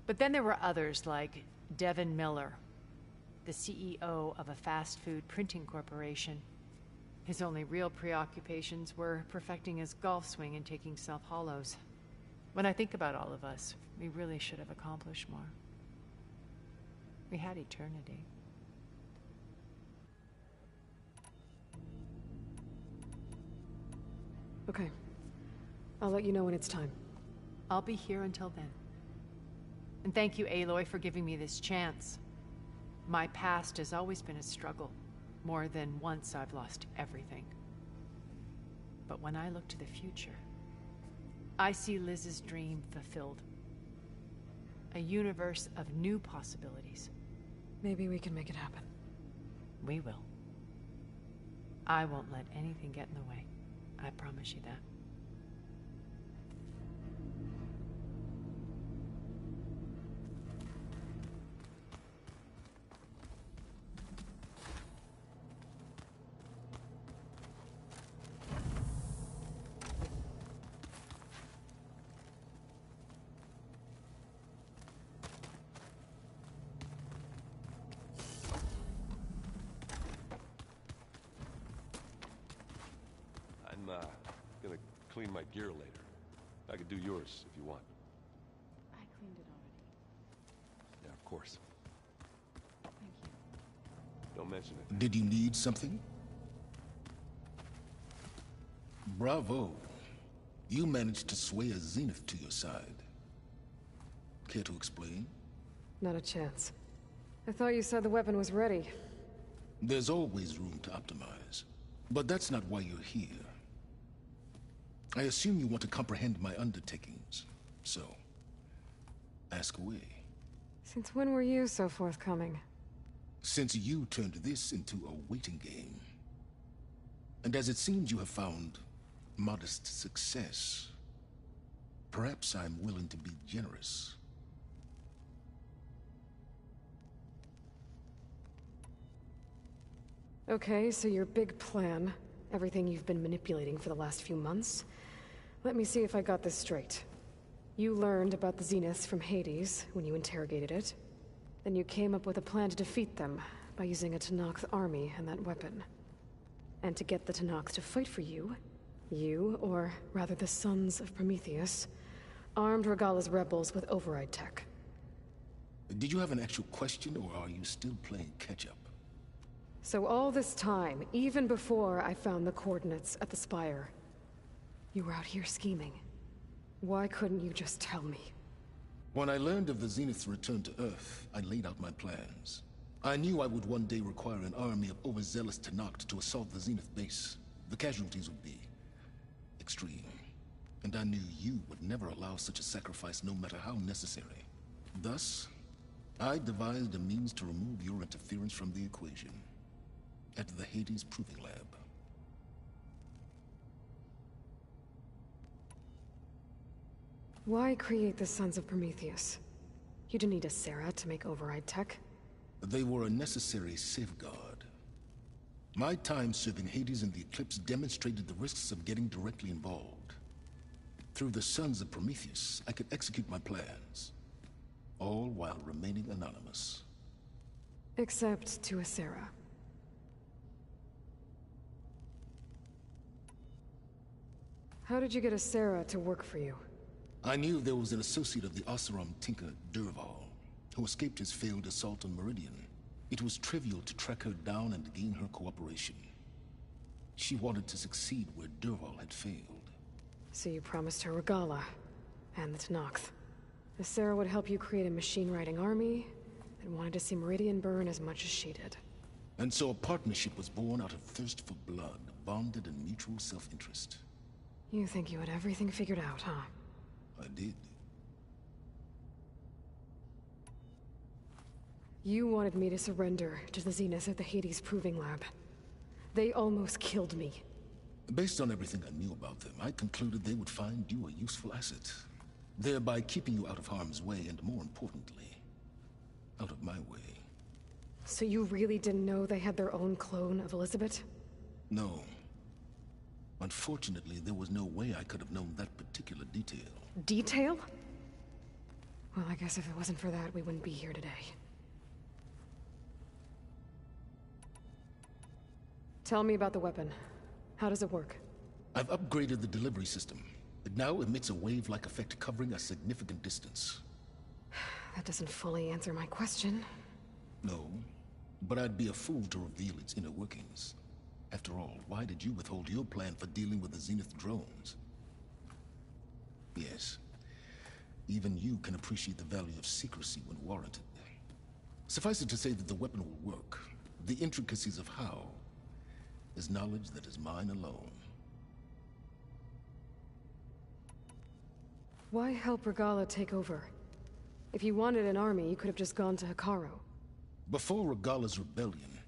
But then there were others like Devin Miller, the CEO of a fast food printing corporation. His only real preoccupations were perfecting his golf swing and taking self-hollows. When I think about all of us, we really should have accomplished more. We had eternity. Okay. I'll let you know when it's time. I'll be here until then. And thank you, Aloy, for giving me this chance. My past has always been a struggle. More than once I've lost everything. But when I look to the future, I see Liz's dream fulfilled. A universe of new possibilities. Maybe we can make it happen. We will. I won't let anything get in the way. I promise you that. Gonna clean my gear later. I could do yours if you want. I cleaned it already. Yeah, of course. Thank you. Don't mention it. Did you need something? Bravo. You managed to sway a Zenith to your side. Care to explain? Not a chance. I thought you said the weapon was ready. There's always room to optimize. But that's not why you're here. I assume you want to comprehend my undertakings. So, ask away. Since when were you so forthcoming? Since you turned this into a waiting game. And as it seems you have found modest success, perhaps I'm willing to be generous. Okay, so your big plan, everything you've been manipulating for the last few months. Let me see if I got this straight. You learned about the Zeniths from Hades when you interrogated it. Then you came up with a plan to defeat them by using a Tenakth army and that weapon. And to get the Tenakth to fight for you, or rather the Sons of Prometheus, armed Regalla's rebels with override tech. Did you have an actual question, or are you still playing catch-up? So all this time, even before I found the coordinates at the Spire, you were out here scheming. Why couldn't you just tell me? When I learned of the Zenith's return to Earth, I laid out my plans. I knew I would one day require an army of overzealous Tenakth to assault the Zenith base. The casualties would be extreme. And I knew you would never allow such a sacrifice, no matter how necessary. Thus, I devised a means to remove your interference from the equation. At the Hades Proving Lab. Why create the Sons of Prometheus? You didn't need a Sarah to make override tech. They were a necessary safeguard. My time serving Hades in the Eclipse demonstrated the risks of getting directly involved. Through the Sons of Prometheus, I could execute my plans, all while remaining anonymous. Except to Asera. How did you get Asera to work for you? I knew there was an associate of the Oseram tinker, Varl, who escaped his failed assault on Meridian. It was trivial to track her down and gain her cooperation. She wanted to succeed where Varl had failed. So you promised her Regala, and the Tenakth. Asera would help you create a machine-riding army, and wanted to see Meridian burn as much as she did. And so a partnership was born out of thirst for blood, bonded in mutual self-interest. You think you had everything figured out, huh? I did. You wanted me to surrender to the Zenith at the Hades Proving Lab. They almost killed me. Based on everything I knew about them, I concluded they would find you a useful asset, thereby keeping you out of harm's way and, more importantly, out of my way. So you really didn't know they had their own clone of Elizabeth? No. Unfortunately, there was no way I could have known that particular detail. Detail? Well, I guess if it wasn't for that, we wouldn't be here today. Tell me about the weapon. How does it work? I've upgraded the delivery system. It now emits a wave-like effect covering a significant distance. That doesn't fully answer my question. No, but I'd be a fool to reveal its inner workings. After all, why did you withhold your plan for dealing with the Zenith drones? Yes, even you can appreciate the value of secrecy when warranted. Suffice it to say that the weapon will work. The intricacies of how is knowledge that is mine alone. Why help Regala take over? If you wanted an army, you could have just gone to Hekarro. Before Regala's rebellion,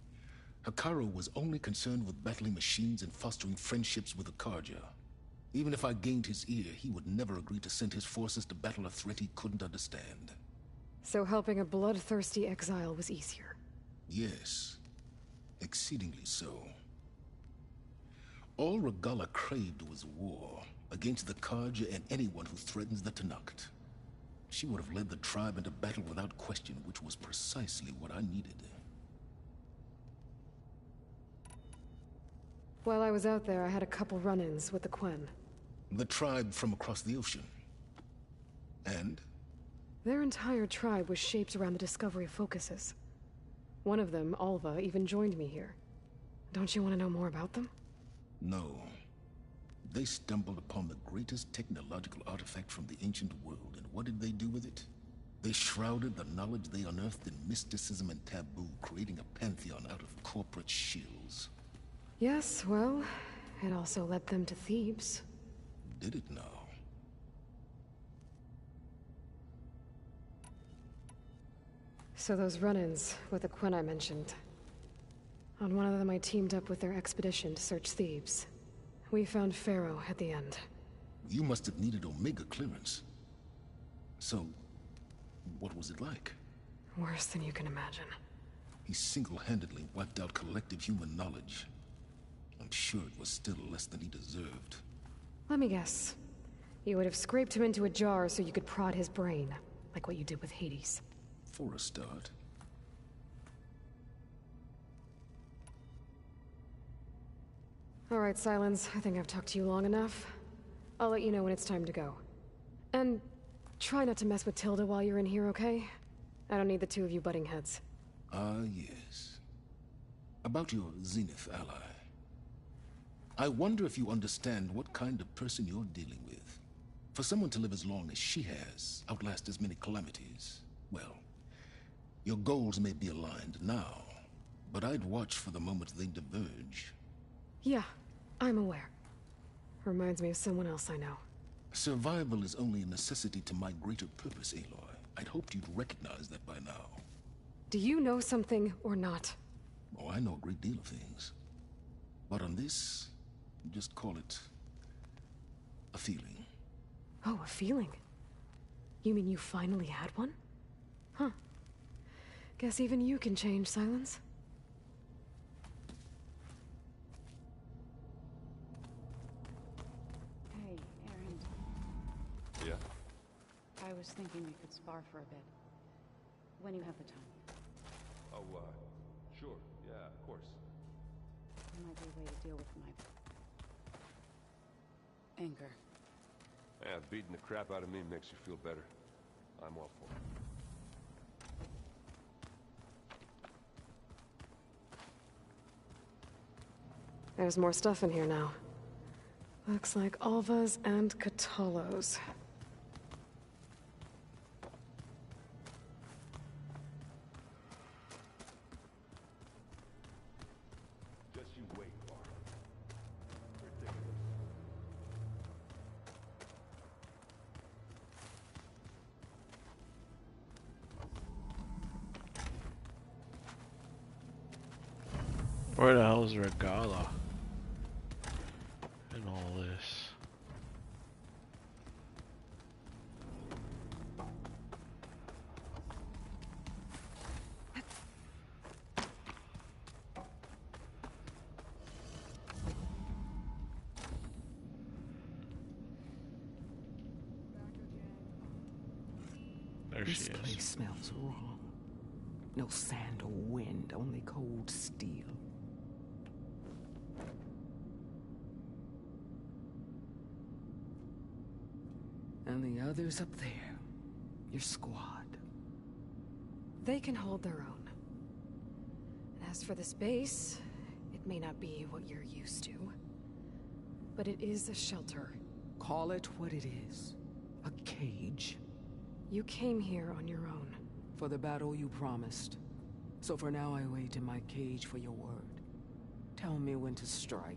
Hekarro was only concerned with battling machines and fostering friendships with Akarja. Even if I gained his ear, he would never agree to send his forces to battle a threat he couldn't understand. So helping a bloodthirsty exile was easier? Yes, exceedingly so. All Regala craved was war, against the Karja and anyone who threatens the Tenakth. She would have led the tribe into battle without question, which was precisely what I needed. While I was out there, I had a couple run-ins with the Quen. The tribe from across the ocean. And? Their entire tribe was shaped around the discovery of focuses. One of them, Alva, even joined me here. Don't you want to know more about them? No. They stumbled upon the greatest technological artifact from the ancient world, and what did they do with it? They shrouded the knowledge they unearthed in mysticism and taboo, creating a pantheon out of corporate shills. Yes, well, it also led them to Thebes. Did it now? So those run-ins with the Quen I mentioned. On one of them I teamed up with their expedition to search Thebes. We found Pharaoh at the end. You must have needed Omega clearance. So, what was it like? Worse than you can imagine. He single-handedly wiped out collective human knowledge. I'm sure it was still less than he deserved. Let me guess. You would have scraped him into a jar so you could prod his brain, like what you did with Hades. For a start. All right, Silence. I think I've talked to you long enough. I'll let you know when it's time to go. And try not to mess with Tilda while you're in here, okay? I don't need the two of you butting heads. Ah, yes. About your Zenith ally. I wonder if you understand what kind of person you're dealing with. For someone to live as long as she has, outlast as many calamities, well, your goals may be aligned now, but I'd watch for the moment they diverge. Yeah, I'm aware. Reminds me of someone else I know. Survival is only a necessity to my greater purpose, Aloy. I'd hoped you'd recognize that by now. Do you know something or not? Oh, I know a great deal of things. But on this, just call it a feeling. Oh, a feeling? You mean you finally had one? Huh. Guess even you can change, Silence. I was thinking we could spar for a bit. When you have the time. Oh, sure. Yeah, of course. There might be a way to deal with my... anger. Yeah, beating the crap out of me makes you feel better. I'm all for it. There's more stuff in here now. Looks like Alva's and Catallo's. Just you wait, Varl. Where the hell is Regala? And all this. There This she is. place smells wrong. No sand or wind, only cold steel. And the others up there, your squad. They can hold their own. And as for this base, it may not be what you're used to, but it is a shelter. Call it what it is. A cage. You came here on your own. For the battle you promised. So for now I wait in my cage for your word. Tell me when to strike.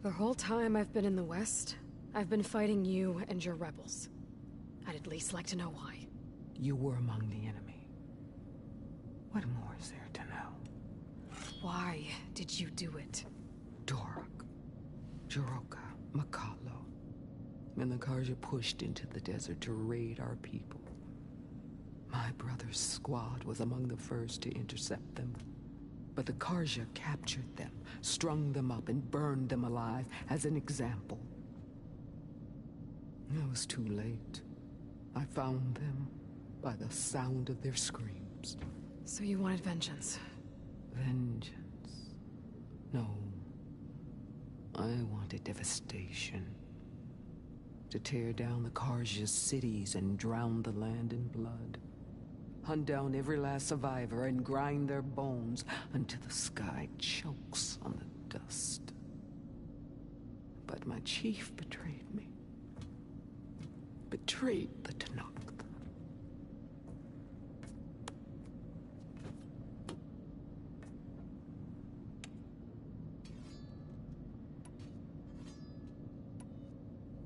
The whole time I've been in the West, I've been fighting you and your rebels. I'd at least like to know why. You were among the enemy. What more is there to know? Why did you do it? Dork, Jiroka, Makalo, and the Karja pushed into the desert to raid our people. My brother's squad was among the first to intercept them. But the Karja captured them, strung them up, and burned them alive as an example. It was too late. I found them by the sound of their screams. So you wanted vengeance? Vengeance? No. I wanted devastation. To tear down the Karja's cities and drown the land in blood. Hunt down every last survivor and grind their bones until the sky chokes on the dust. But my chief betrayed me. Betrayed the Tanakh.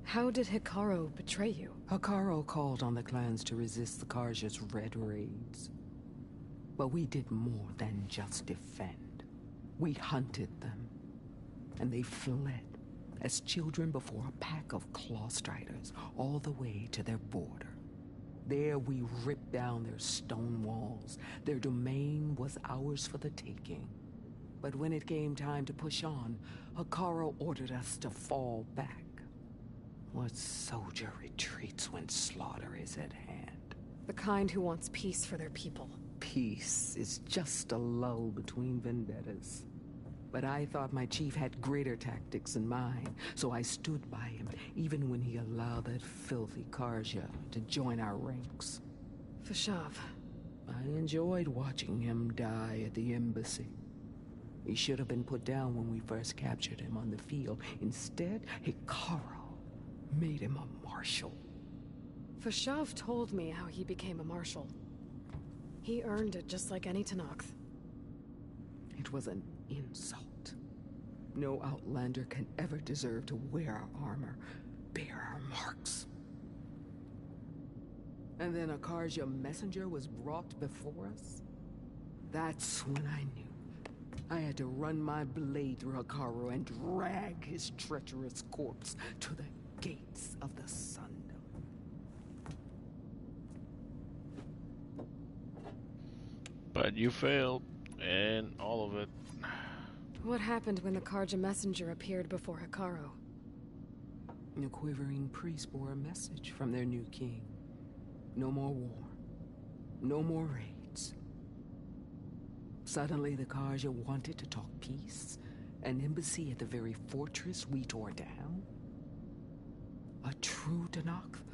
How did Hikaru betray you? Hikaru called on the clans to resist the Karja's red raids. But we did more than just defend. We hunted them. And they fled, as children before a pack of claw striders, all the way to their border. There we ripped down their stone walls. Their domain was ours for the taking. But when it came time to push on, Hikaru ordered us to fall back. What soldier retreats when slaughter is at hand? The kind who wants peace for their people. Peace is just a lull between vendettas. But I thought my chief had greater tactics in mind, so I stood by him, even when he allowed that filthy Karja to join our ranks. Fashav. I enjoyed watching him die at the embassy. He should have been put down when we first captured him on the field. Instead, Hikaru made him a marshal. Fashav told me how he became a marshal. He earned it just like any Tanakh. It was an insult. No outlander can ever deserve to wear our armor, bear our marks. And then a Karja messenger was brought before us? That's when I knew. I had to run my blade through Hikaru and drag his treacherous corpse to the gates of the Sundom. But you failed, and all of it. What happened when the Karja messenger appeared before Hikaru? The quivering priest bore a message from their new king. No more war. No more raids. Suddenly, the Karja wanted to talk peace. An embassy at the very fortress we tore down. A true Tenakth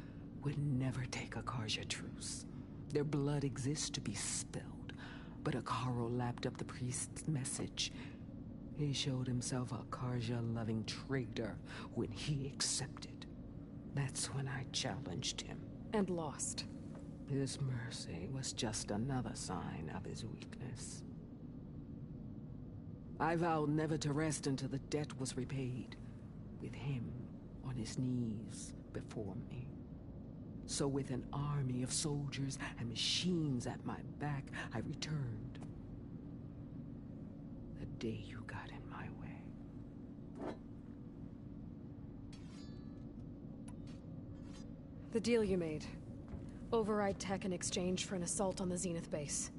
would never take a Karja truce. Their blood exists to be spilled. But Hikaru lapped up the priest's message. He showed himself a Karja-loving traitor when he accepted. That's when I challenged him. And lost. His mercy was just another sign of his weakness. I vowed never to rest until the debt was repaid, with him on his knees before me. So with an army of soldiers and machines at my back, I returned. The day you got in my way. The deal you made. Override tech in exchange for an assault on the Zenith base.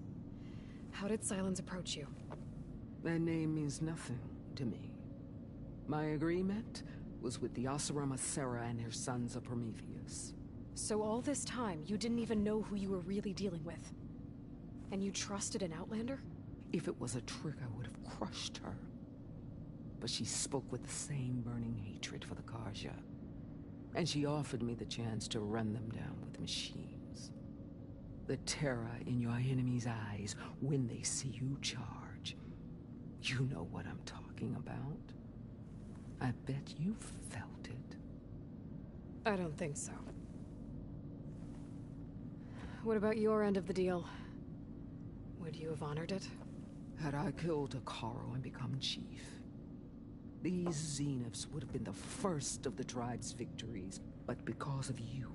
How did Sylens approach you? That name means nothing to me. My agreement was with the Oseram Asera and her sons of Prometheus. So all this time, you didn't even know who you were really dealing with? And you trusted an Outlander? If it was a trick, I would have crushed her. But she spoke with the same burning hatred for the Karja. And she offered me the chance to run them down with machines. The terror in your enemy's eyes when they see you charge. You know what I'm talking about. I bet you felt it. I don't think so. What about your end of the deal? Would you have honored it? Had I killed Hikaru and become chief, these Zeniths would have been the first of the tribe's victories. But because of you,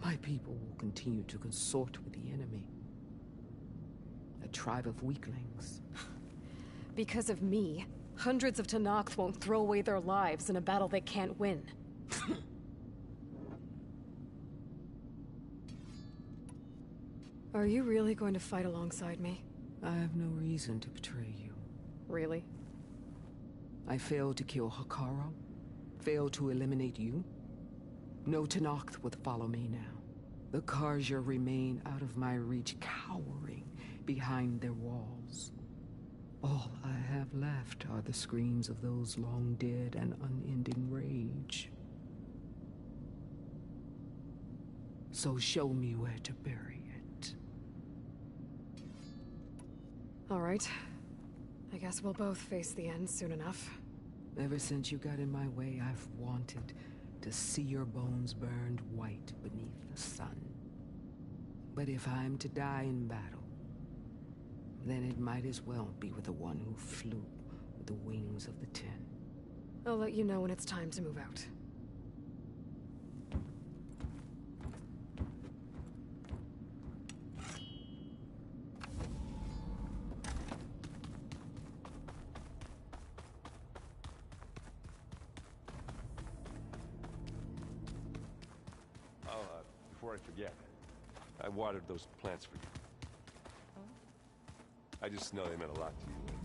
my people will continue to consort with the enemy. A tribe of weaklings. Because of me, hundreds of Tenakth won't throw away their lives in a battle they can't win. Are you really going to fight alongside me? I have no reason to betray you. Really? I failed to kill Hikaru, failed to eliminate you. No Tenakth would follow me now. The Karja remain out of my reach, cowering behind their walls. All I have left are the screams of those long dead and unending rage. So show me where to bury it. All right. I guess we'll both face the end soon enough. Ever since you got in my way, I've wanted to see your bones burned white beneath the sun. But if I'm to die in battle, then it might as well be with the one who flew with the wings of the Ten. I'll let you know when it's time to move out. Before I forget, I watered those plants for you. I just know they meant a lot to you.